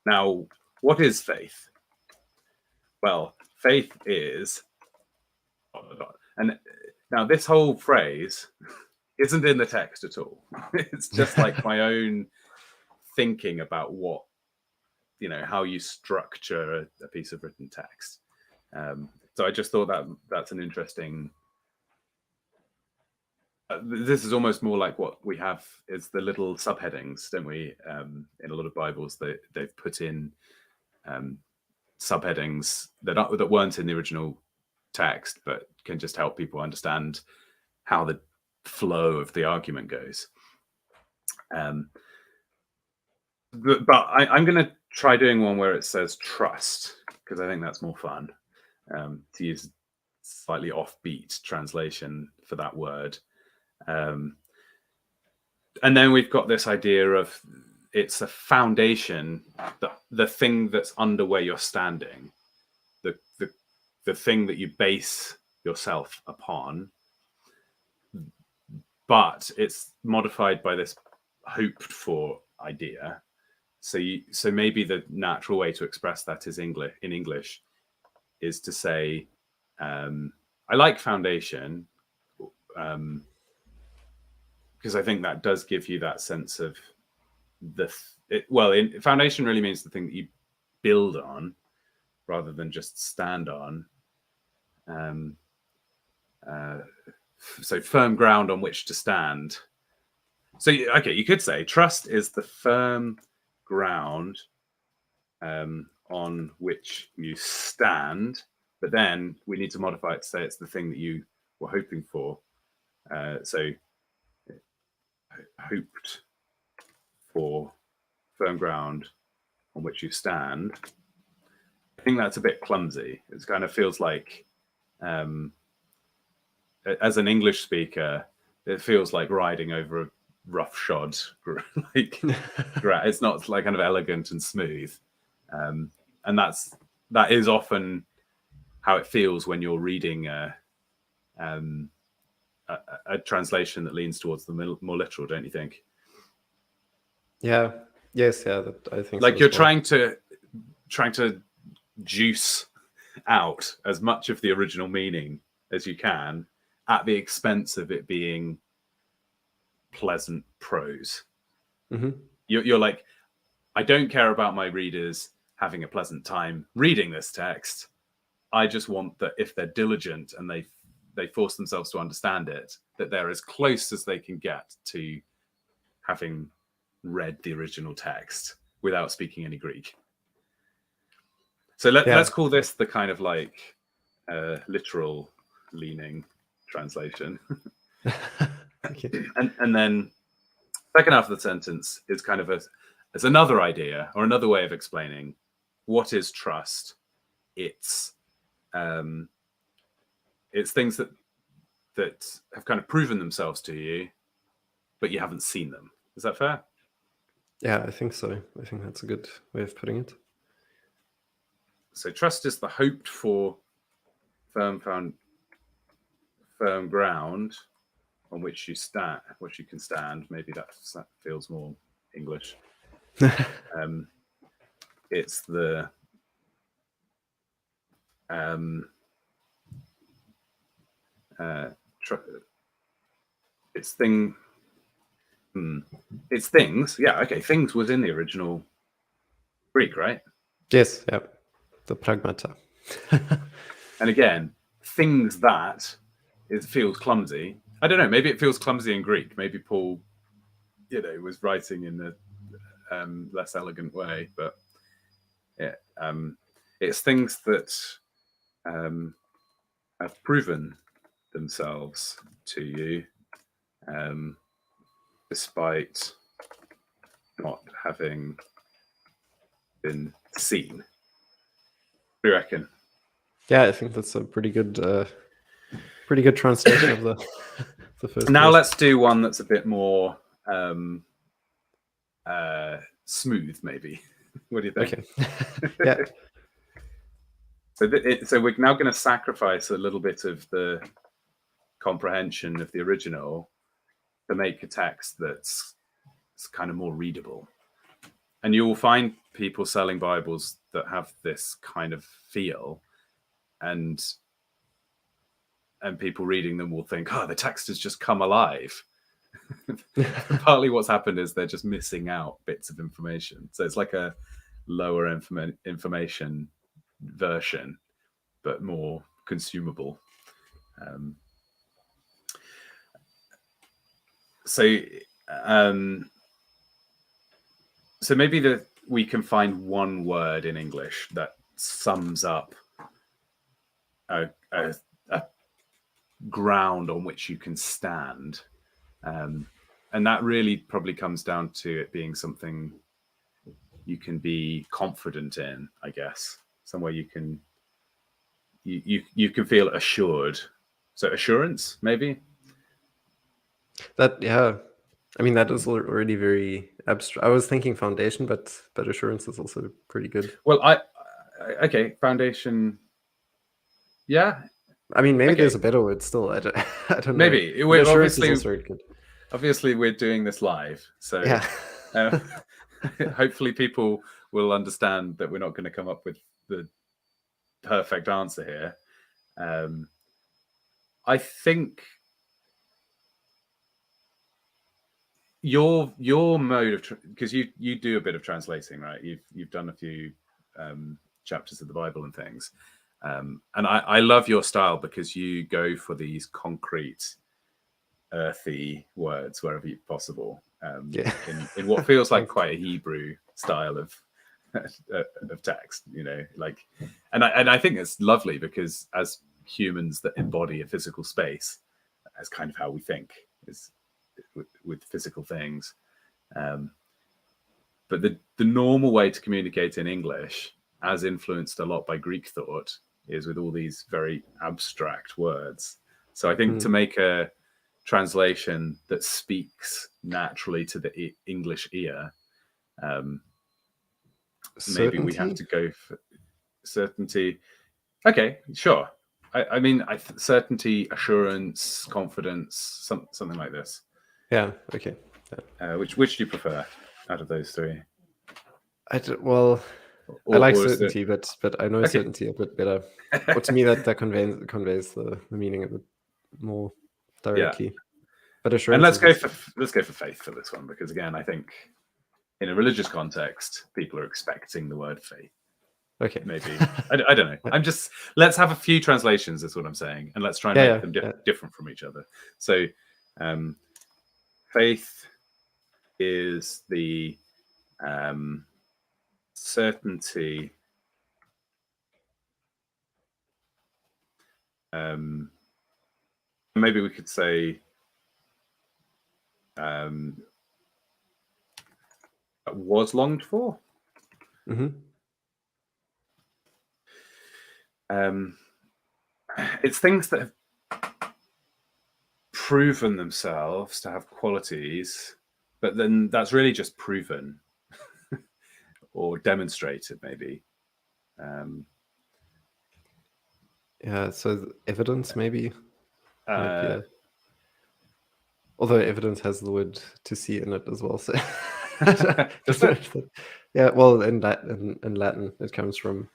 now, what is faith? Well, faith is... And now this whole phrase isn't in the text at all. It's just like my own thinking about what, how you structure a piece of written text. So I just thought that's an interesting... this is almost more like what we have is the little subheadings, don't we? In a lot of Bibles, they've put in subheadings that weren't in the original text, but can just help people understand how the flow of the argument goes. But I'm going to try doing one where it says trust, because I think that's more fun, to use slightly offbeat translation for that word. And then we've got this idea of it's a foundation, the thing that's under where you're standing, the thing that you base yourself upon, but it's modified by this hoped for idea. So maybe the natural way to express that is in English is to say, I like foundation, because I think that does give you that sense of foundation really means the thing that you build on rather than just stand on. So firm ground on which to stand. So, okay, you could say trust is the firm ground on which you stand, but then we need to modify it to say it's the thing that you were hoping for. So hoped for firm ground on which you stand. I think that's a bit clumsy. It kind of feels like, as an English speaker, it feels like riding over a roughshod. It's not like kind of elegant and smooth, and that is often how it feels when you're reading a translation that leans towards the more literal, don't you think? Yeah. Yes. Yeah. That, I think. Like so you're well. trying to juice out as much of the original meaning as you can at the expense of it being pleasant prose. Mm-hmm. You're like, I don't care about my readers having a pleasant time reading this text. I just want that if they're diligent and they force themselves to understand it, that they're as close as they can get to having read the original text without speaking any Greek. So let's call this the kind of like literal leaning translation. Okay. And then second half of the sentence is kind of as another idea or another way of explaining what is trust. It's things that have kind of proven themselves to you, but you haven't seen them. Is that fair? Yeah, I think so. I think that's a good way of putting it. So trust is the hoped for firm ground on which you can stand. Maybe that feels more English. It's the it's things. Yeah, okay. Things was in the original Greek, right? Yes, yeah. The pragmata. And again, things that it feels clumsy. I don't know. Maybe it feels clumsy in Greek. Maybe Paul, was writing in a less elegant way. But it's things that have proven themselves to you, despite not having been seen. What do you reckon? Yeah, I think that's a pretty good translation of the first. Now let's do one that's a bit more smooth, maybe. What do you think? Okay. Yeah. So we're now going to sacrifice a little bit of the comprehension of the original to make a text that's kind of more readable. And you will find people selling Bibles that have this kind of feel, and people reading them will think, oh, the text has just come alive. Partly what's happened is they're just missing out bits of information. So it's like a lower information version, but more consumable. So maybe we can find one word in English that sums up a ground on which you can stand. And that really probably comes down to it being something you can be confident in, I guess. Somewhere you can feel assured. So assurance, maybe? That, yeah. I mean, that is already very abstract. I was thinking foundation, but assurance is also pretty good. Well, okay, foundation. Yeah. I mean, maybe there's a better word still. I don't know. Maybe. We're obviously also very good. Obviously, we're doing this live, so yeah. Hopefully people will understand that we're not going to come up with the perfect answer here. I think your mode of, because you do a bit of translating, right? You've done a few chapters of the Bible and things, and I love your style because you go for these concrete, earthy words wherever possible. In what feels like quite a Hebrew style of text, and I think it's lovely because as humans that embody a physical space, that's kind of how we think is with physical things. But the normal way to communicate in English, as influenced a lot by Greek thought, is with all these very abstract words. So I think to make a translation that speaks naturally to the English ear, maybe we have to go for certainty. Okay, sure. I mean, certainty, assurance, confidence, something like this. Yeah. Okay. Yeah. Which do you prefer out of those three? I like certainty, but I know certainty a bit better. But to me, that conveys the meaning a bit more directly. Yeah. But assurance. And let's go for faith for this one, because again, I think in a religious context, people are expecting the word faith. Okay. Maybe I don't know. Let's have a few translations. That's what I'm saying, and let's try and make them different from each other. So, faith is the certainty. Maybe we could say was longed for. It's things that have proven themselves to have qualities, but then that's really just proven or demonstrated, maybe. Yeah, so evidence maybe might be Uh, although evidence has the word to see in it as well. So does it? Yeah, well, in Latin, it comes from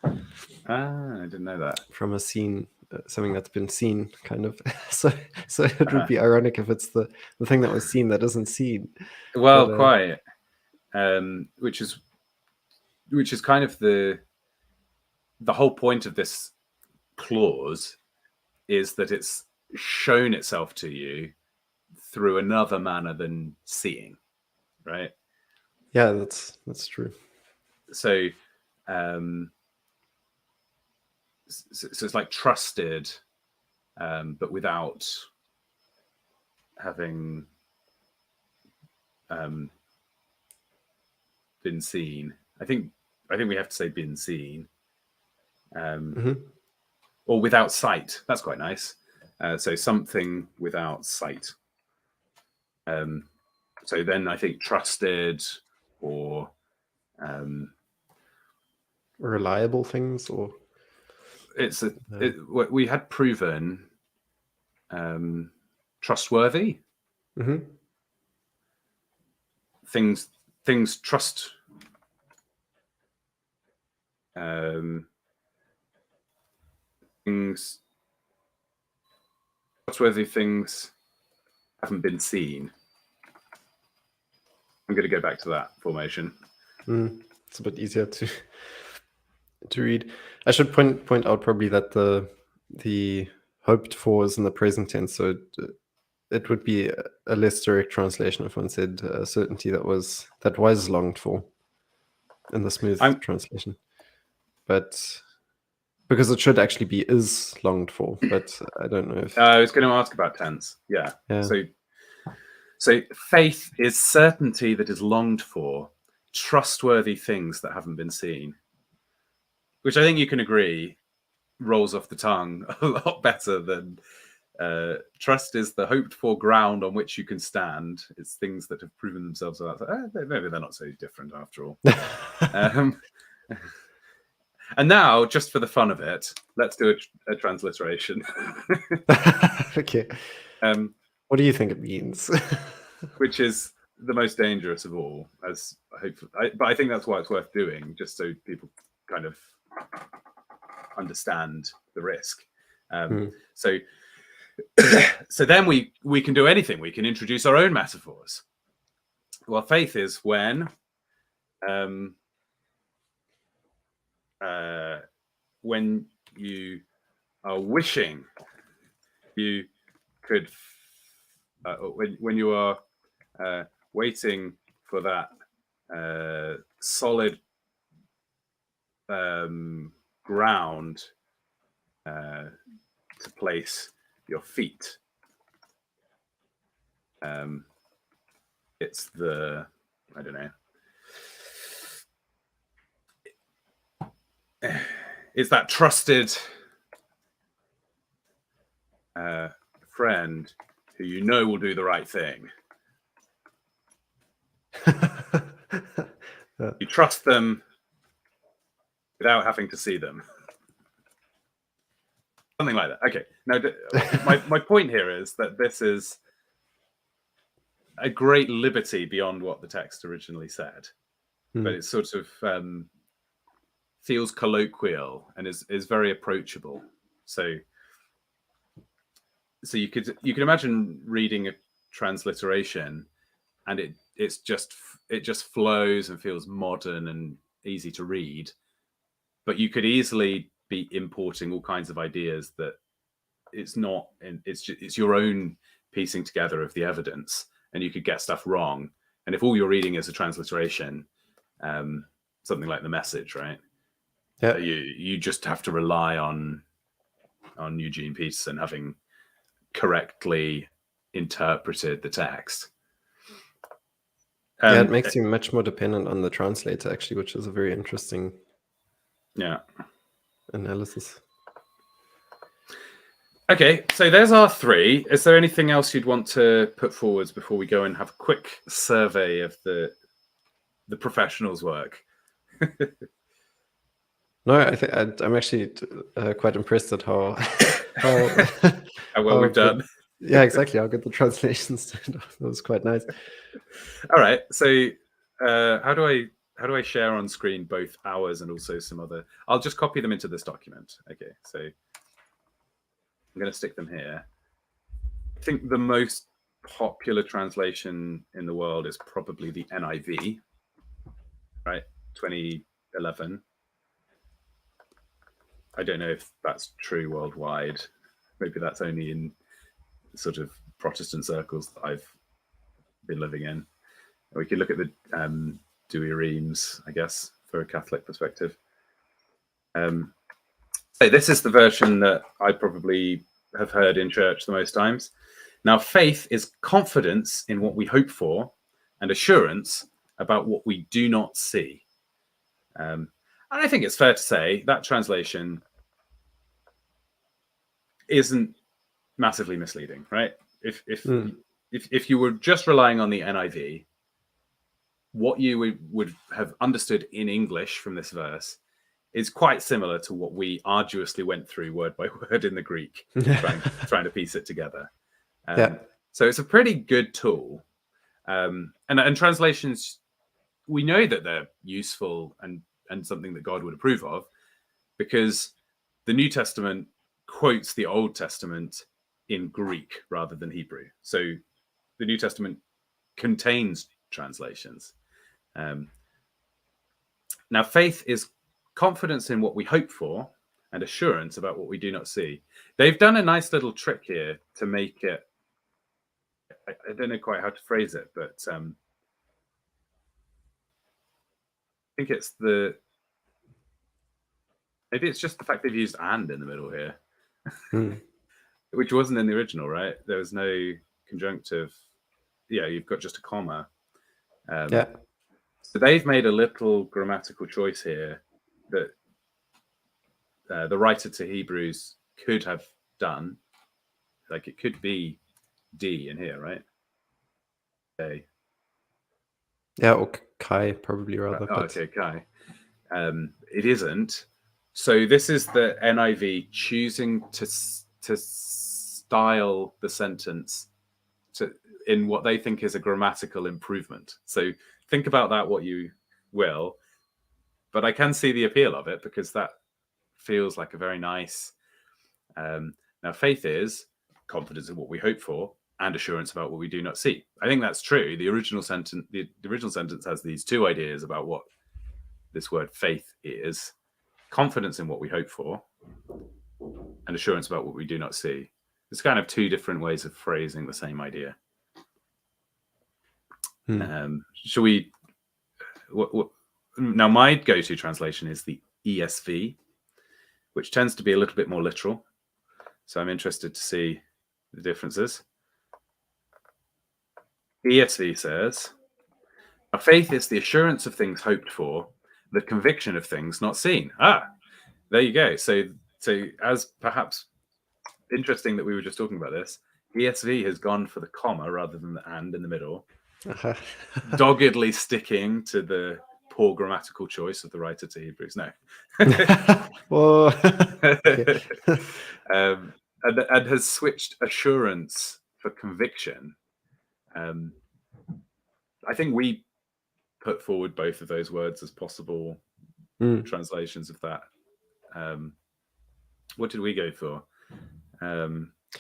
I didn't know that. a scene, something that's been seen, kind of. So it would be ironic if it's the thing that was seen that isn't seen. Well, But, quite. Which is kind of the whole point of this clause is that it's shown itself to you through another manner than seeing, right? yeah, that's true. So, so it's like trusted, but without having been seen. I think we have to say been seen, or without sight. That's quite nice. So something without sight. So then I think trusted or reliable things, or we had proven trustworthy. Things trust. Things trustworthy things haven't been seen. I'm going to go back to that formation. It's a bit easier to read. I should point out probably that the hoped for is in the present tense, so it would be a less direct translation if one said certainty that was longed for in the smooth translation. But because it should actually be is longed for, but I don't know if I was going to ask about tense. Yeah. So faith is certainty that is longed for, trustworthy things that haven't been seen, which I think you can agree rolls off the tongue a lot better than trust is the hoped for ground on which you can stand. It's things that have proven themselves out. Maybe they're not so different after all. And now, just for the fun of it, let's do a transliteration. Okay. What do you think it means? Which is the most dangerous of all, as but I think that's why it's worth doing, just so people kind of understand the risk. So then we can do anything. We can introduce our own metaphors. Well, faith is when you are wishing you could, when you are waiting for that solid ground to place your feet. It's the, I don't know, it's that trusted friend who you know will do the right thing. You trust them without having to see them. Something like that. Okay. Now, my point here is that this is a great liberty beyond what the text originally said, but it sort of feels colloquial and is very approachable. So you could imagine reading a transliteration, and it just flows and feels modern and easy to read, but you could easily be importing all kinds of ideas that it's not, and it's your own piecing together of the evidence, and you could get stuff wrong. And if all you're reading is a transliteration, something like The Message, right? Yeah. You just have to rely on Eugene Peterson having correctly interpreted the text. Yeah, it makes you much more dependent on the translator, actually, which is a very interesting analysis. Okay, so there's our three. Is there anything else you'd want to put forwards before we go and have a quick survey of the professionals' work? No, I think I'm actually quite impressed at how How well how we've good, done. yeah, exactly how good the translations turned out. That was quite nice. All right. So how do I share on screen both ours and also some other? I'll just copy them into this document. Okay. So I'm going to stick them here. I think the most popular translation in the world is probably the NIV, right? 2011. I don't know if that's true worldwide. Maybe that's only in sort of Protestant circles that I've been living in. We could look at the Douay-Rheims, I guess, for a Catholic perspective. So this is the version that I probably have heard in church the most times. Now, faith is confidence in what we hope for and assurance about what we do not see. And I think it's fair to say that translation isn't massively misleading, right? If you were just relying on the NIV, what you would have understood in English from this verse is quite similar to what we arduously went through word by word in the Greek, trying to piece it together. So it's a pretty good tool. And translations, we know that they're useful and something that God would approve of, because the New Testament quotes the Old Testament in Greek rather than Hebrew. So the New Testament contains translations. Now, faith is confidence in what we hope for and assurance about what we do not see. They've done a nice little trick here to make it, I don't know quite how to phrase it, but I think maybe it's just the fact they've used "and" in the middle here, which wasn't in the original, right? There was no conjunctive. Yeah, you've got just a comma. So they've made a little grammatical choice here that the writer to Hebrews could have done. Like it could be D in here, right? Okay. Yeah, or Kai probably rather. Okay, Kai. It isn't. So this is the NIV choosing to style the sentence in what they think is a grammatical improvement. So think about that what you will, but I can see the appeal of it because that feels like a very nice. Now, faith is confidence in what we hope for and assurance about what we do not see. I think that's true. The original sentence has these two ideas about what this word faith is: confidence in what we hope for and assurance about what we do not see. It's kind of two different ways of phrasing the same idea. Shall we? Now, my go-to translation is the ESV, which tends to be a little bit more literal. So I'm interested to see the differences. ESV says, faith is the assurance of things hoped for, the conviction of things not seen. There you go. So as perhaps interesting that we were just talking about this, ESV has gone for the comma rather than the "and" in the middle, doggedly sticking to the poor grammatical choice of the writer to Hebrews. No. And has switched assurance for conviction. I think we put forward both of those words as possible translations of that. What did we go for?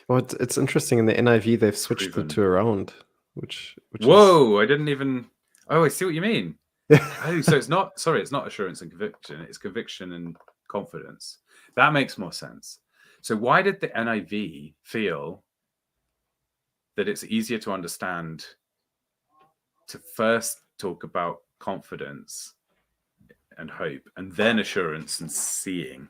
Well, it's interesting. In the NIV, they've switched the two around, which Whoa! I didn't even. Oh, I see what you mean. Oh, so it's not. Sorry, it's not assurance and conviction. It's conviction and confidence. That makes more sense. So why did the NIV feel that it's easier to understand to first talk about confidence and hope, and then assurance and seeing?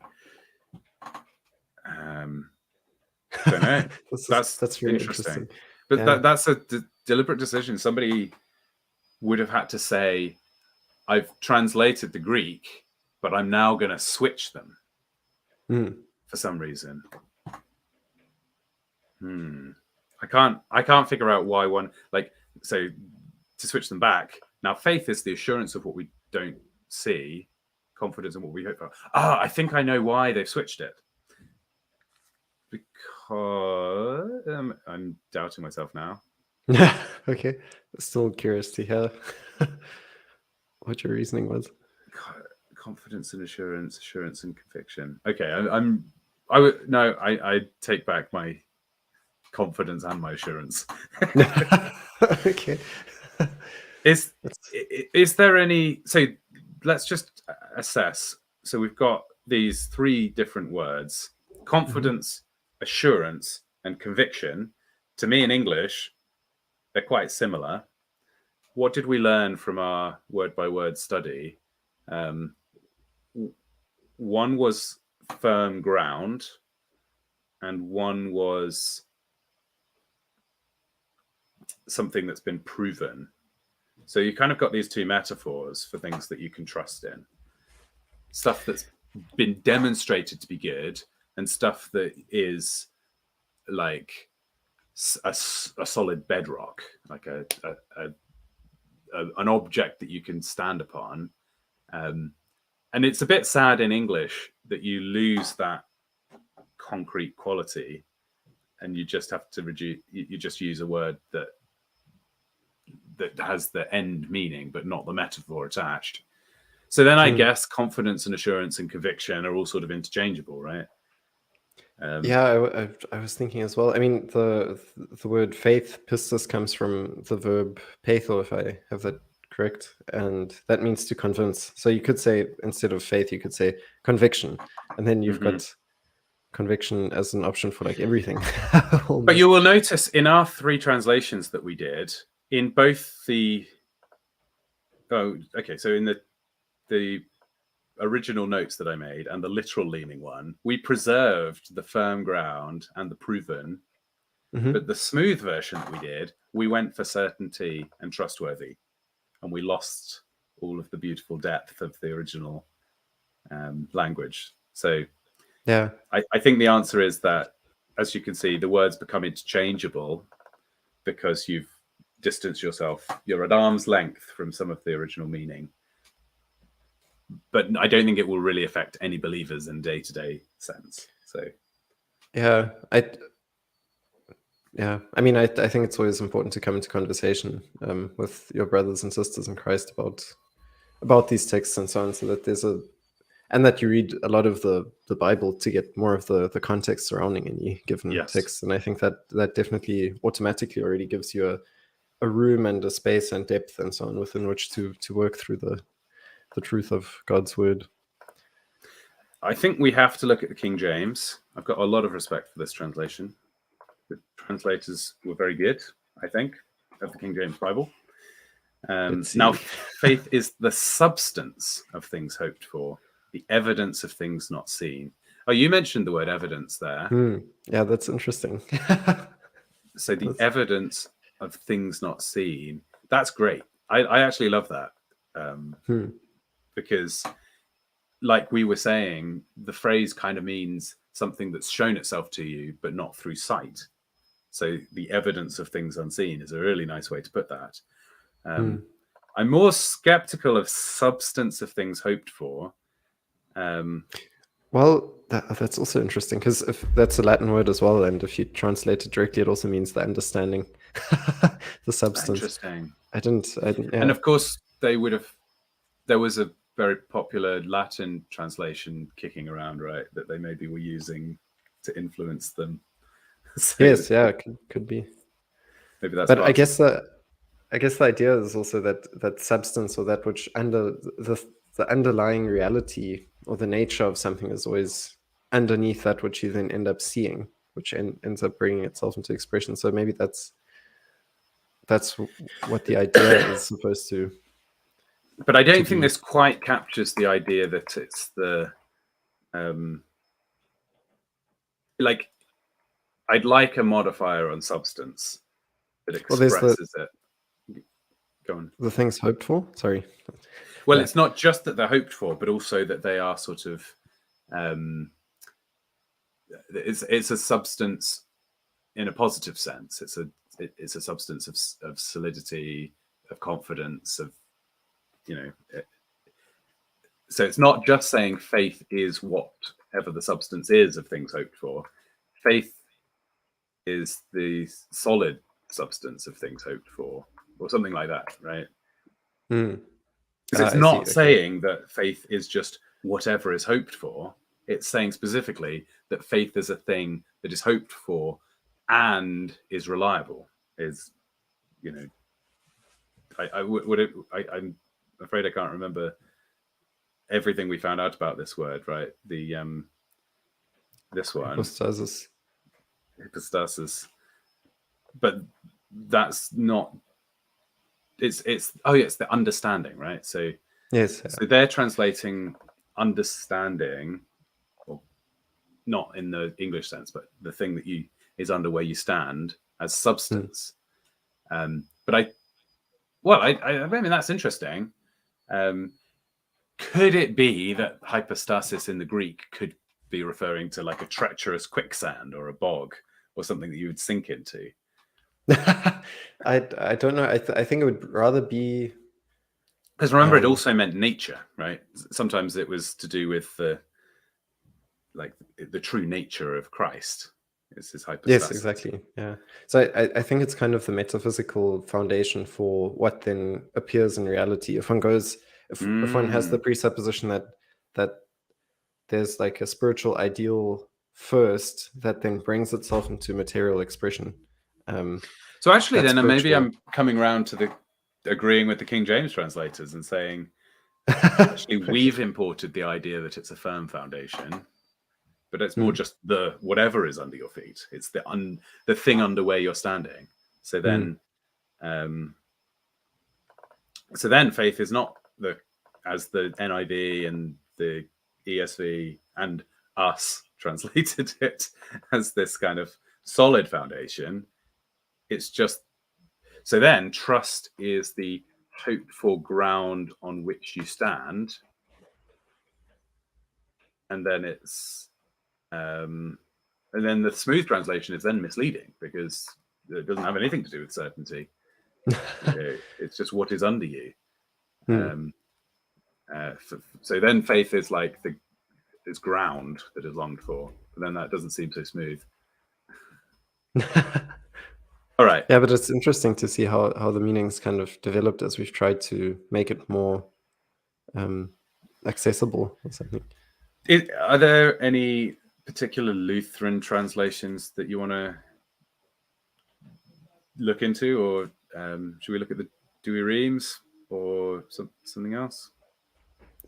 Don't know. That's really interesting. But that's a deliberate decision. Somebody would have had to say, I've translated the Greek, but I'm now going to switch them for some reason. I can't figure out why one, so to switch them back. Now, faith is the assurance of what we don't see. confidence in what we hope for. I think I know why they've switched it. Because I'm doubting myself now. Okay, still curious to hear what your reasoning was. Confidence and assurance and conviction. Okay, I take back my confidence and my assurance. Okay. Is there any? So let's just assess. So we've got these three different words: confidence, assurance, and conviction. To me, in English, they're quite similar. What did we learn from our word-by-word study? One was firm ground, and one was something that's been proven. So you kind of got these two metaphors for things that you can trust in. Stuff that's been demonstrated to be good, and stuff that is like a solid bedrock, like an object that you can stand upon. And it's a bit sad in English that you lose that concrete quality, and you just have to reduce. You just use a word that has the end meaning, but not the metaphor attached. So then I guess confidence and assurance and conviction are all sort of interchangeable, right? Yeah, I was thinking as well. I mean, the word faith, pistis, comes from the verb peitho, if I have that correct, and that means to convince. So you could say, instead of faith, you could say conviction, and then you've got conviction as an option for like everything. But you will notice in our three translations that we did, in both the so in the original notes that I made and the literal leaning one, we preserved the firm ground and the proven. But the smooth version that we did, we went for certainty and trustworthy, and we lost all of the beautiful depth of the original language. So yeah, I think the answer is that, as you can see, the words become interchangeable because you've distanced yourself. You're at arm's length from some of the original meaning. But I don't think it will really affect any believers in day-to-day sense. So, yeah, I mean, I think it's always important to come into conversation with your brothers and sisters in Christ about these texts and so on, so that and that you read a lot of the Bible to get more of the context surrounding any given text. And I think that definitely automatically already gives you a room and a space and depth and so on within which to work through the truth of God's word. I think we have to look at the King James. I've got a lot of respect for this translation. The translators were very good, I think, of the King James Bible. Now, faith is the substance of things hoped for, the evidence of things not seen. Oh, you mentioned the word evidence there. Yeah, that's interesting. So the evidence of things not seen, that's great. I actually love that. Because, like we were saying, the phrase kind of means something that's shown itself to you, but not through sight. So the evidence of things unseen is a really nice way to put that. I'm more skeptical of substance of things hoped for. Well, that's also interesting, because if that's a Latin word as well, and if you translate it directly, it also means the understanding, the substance. Interesting. I didn't. Yeah. And of course, there was a very popular Latin translation kicking around, right, that they maybe were using to influence them. So yes, yeah, could be. Maybe that's. But I guess the idea is also that substance, or that which under the underlying reality or the nature of something, is always underneath that which you then end up seeing, which ends up bringing itself into expression. So maybe that's what the idea is supposed to. But I don't think this quite captures the idea that it's the like. I'd like a modifier on substance that expresses it. Go on. The things hoped for? Sorry. Well, it's not just that they're hoped for, but also that they are sort of it's a substance in a positive sense. It's a substance of solidity, of confidence, of So it's not just saying faith is whatever the substance is of things hoped for. Faith is the solid substance of things hoped for, or something like that, right? Because it's not saying that faith is just whatever is hoped for. It's saying specifically that faith is a thing that is hoped for and is reliable. Is, you know, I'm afraid I can't remember everything we found out about this word, right? The this one, hypostasis, but that's not. It's the understanding, right? So yes, so they're translating understanding, or not in the English sense, but the thing that is under where you stand, as substance. But I mean, that's interesting. Could it be that hypostasis in the Greek could be referring to like a treacherous quicksand or a bog or something that you would sink into? I don't know. I think it would rather be, because remember, it also meant nature, right? Sometimes it was to do with the true nature of Christ. Is his hypostasis. Yes, exactly. Yeah. So I think it's kind of the metaphysical foundation for what then appears in reality. If one has the presupposition that there's like a spiritual ideal first that then brings itself into material expression. So actually, then maybe I'm coming around to agreeing with the King James translators and saying, actually, we've imported the idea that it's a firm foundation, but it's more just the whatever is under your feet. It's the thing under where you're standing. So then, faith is not as the NIV and the ESV and us translated it as this kind of solid foundation. It's just, so then trust is the hoped for ground on which you stand. And then it's, and then the smooth translation is then misleading because it doesn't have anything to do with certainty. It's just what is under you. So then faith is like it's ground that is longed for, but then that doesn't seem so smooth. All right. Yeah, but it's interesting to see how the meanings kind of developed as we've tried to make it more accessible or something. Are there any particular Lutheran translations that you want to look into, or should we look at the Douay-Rheims or something else?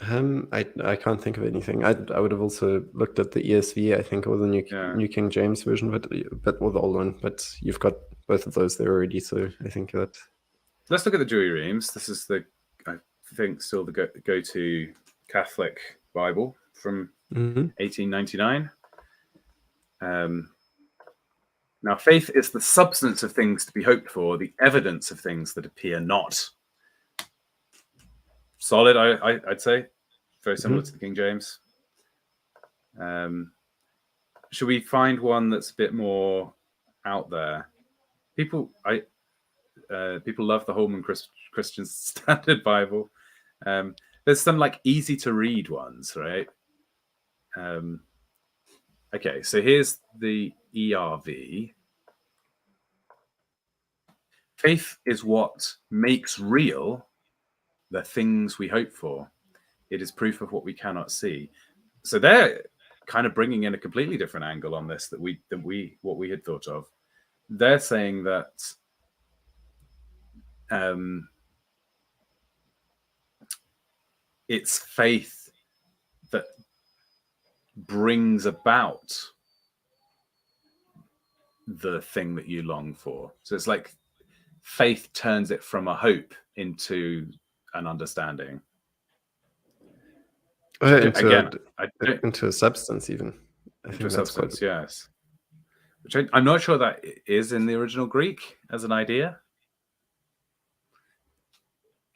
I can't think of anything. I would have also looked at the ESV, I think, or the New King James version, but or the old one. But you've got both of those there already, so I think that. Let's look at the Douay-Rheims. This is I think still the go-to Catholic Bible from 1899. Now, faith is the substance of things to be hoped for, the evidence of things that appear not. Solid, I'd say. Very similar to the King James. Should we find one that's a bit more out there? People love the Holman Christian Standard Bible. There's some like easy to read ones, right? Okay, so here's the ERV. Faith is what makes real the things we hope for. It is proof of what we cannot see. So they're kind of bringing in a completely different angle on this than what we had thought of. They're saying that it's faith that brings about the thing that you long for. So it's like faith turns it from a hope into an understanding. Into a substance, even. Into a substance, yes. Which I'm not sure that is in the original Greek as an idea.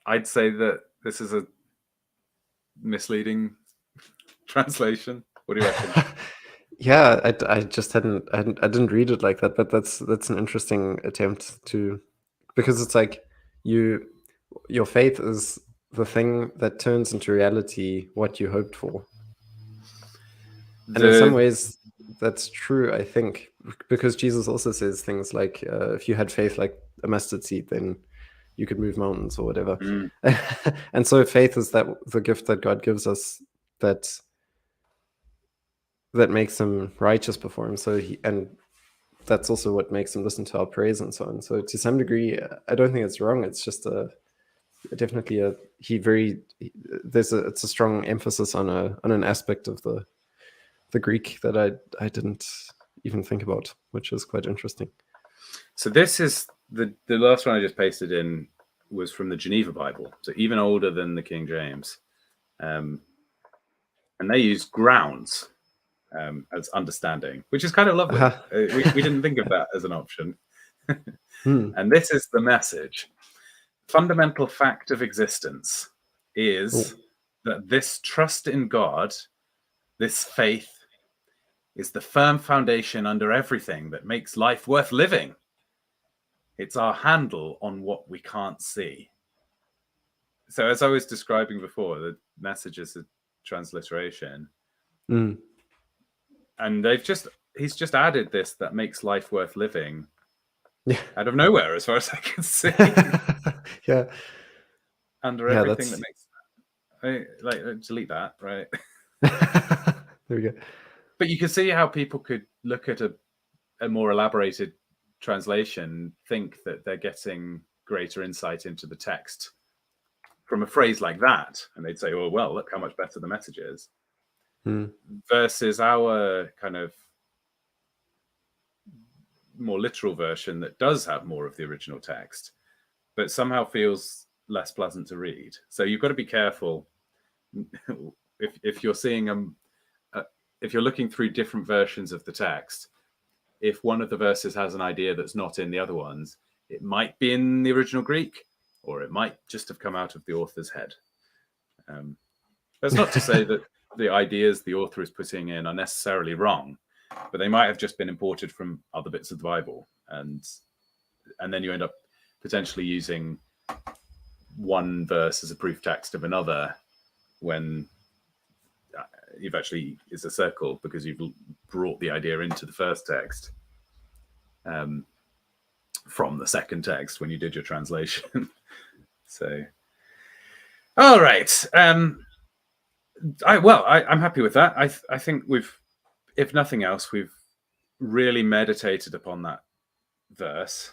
I'd say that this is a misleading translation. What do you reckon? Yeah, I just I didn't read it like that, but that's an interesting attempt to, because it's like your faith is the thing that turns into reality what you hoped for. And in some ways, that's true, I think, because Jesus also says things like, if you had faith like a mustard seed, then you could move mountains or whatever. And so faith is that the gift that God gives us that makes him righteous before him. So and that's also what makes him listen to our praise and so on. So to some degree, I don't think it's wrong. It's just definitely it's a strong emphasis on an aspect of the Greek that I didn't even think about, which is quite interesting. So this is the last one I just pasted in was from the Geneva Bible, so even older than the King James, and they use grounds as understanding, which is kind of lovely. We didn't think of that as an option. And this is the message. Fundamental fact of existence is that this trust in God, this faith, is the firm foundation under everything that makes life worth living. It's our handle on what we can't see. So as I was describing before, the message is a transliteration. And he's just added this that makes life worth living out of nowhere, as far as I can see. Under everything that makes delete that, right? There we go. But you can see how people could look at a more elaborated translation, think that they're getting greater insight into the text from a phrase like that, and they'd say, "Oh, well, look how much better the message is," versus our kind of more literal version that does have more of the original text, but somehow feels less pleasant to read. So you've got to be careful if you're seeing if you're looking through different versions of the text. If one of the verses has an idea that's not in the other ones, it might be in the original Greek, or it might just have come out of the author's head. That's not to say that the ideas the author is putting in are necessarily wrong, but they might have just been imported from other bits of the Bible, and then you end up potentially using one verse as a proof text of another when you've actually it's a circle because you've brought the idea into the first text from the second text when you did your translation. So, all right. I'm happy with that. I think if nothing else, we've really meditated upon that verse.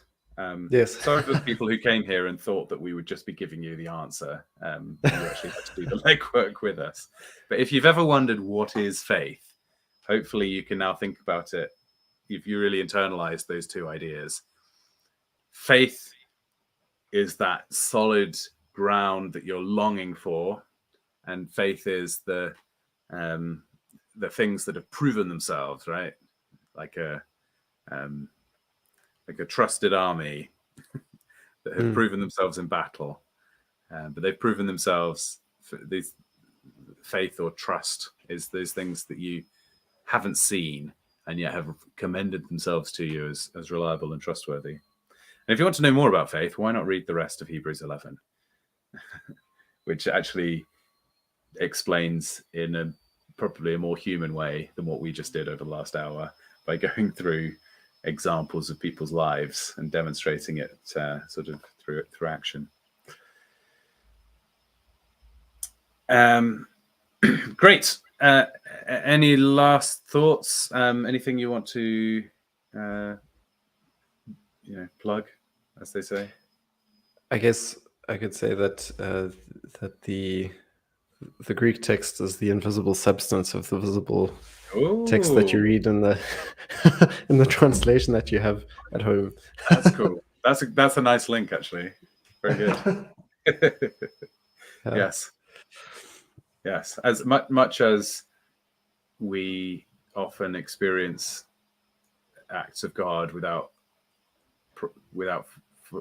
Yes. Sorry for the people who came here and thought that we would just be giving you the answer. You actually had to do the legwork with us. But if you've ever wondered what is faith, hopefully you can now think about it. If you really internalize those two ideas, faith is that solid ground that you're longing for, and faith is the things that have proven themselves, right? Like a trusted army that have proven themselves in battle, but they've proven themselves. These faith or trust is those things that you haven't seen and yet have commended themselves to you as reliable and trustworthy. And if you want to know more about faith, why not read the rest of Hebrews 11, which actually explains in probably a more human way than what we just did over the last hour by going through examples of people's lives and demonstrating it sort of through action. Great. Any last thoughts? Anything you want to plug, as they say? I guess I could say that that the Greek text is the invisible substance of the visible text that you read in the in the translation that you have at home. That's cool. That's a nice link, actually. Very good. Yes. As much as we often experience acts of God without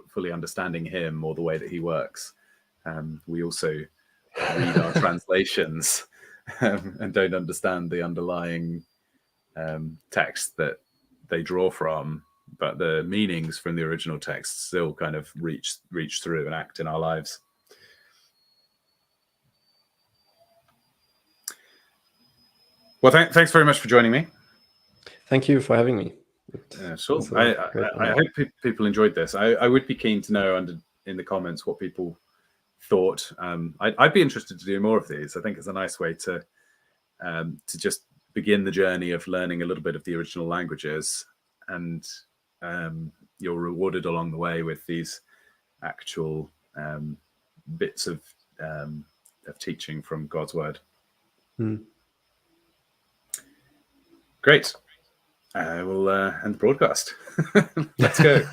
fully understanding Him or the way that He works, we also read our translations and don't understand the underlying text that they draw from, but the meanings from the original text still kind of reach through and act in our lives. Well, thanks very much for joining me. Thank you for having me. Sure. I hope people enjoyed this. I would be keen to know in the comments what people thought. I'd be interested to do more of these. I think it's a nice way to just begin the journey of learning a little bit of the original languages, and you're rewarded along the way with these actual bits of teaching from God's word. Great. I will end the broadcast. Let's go.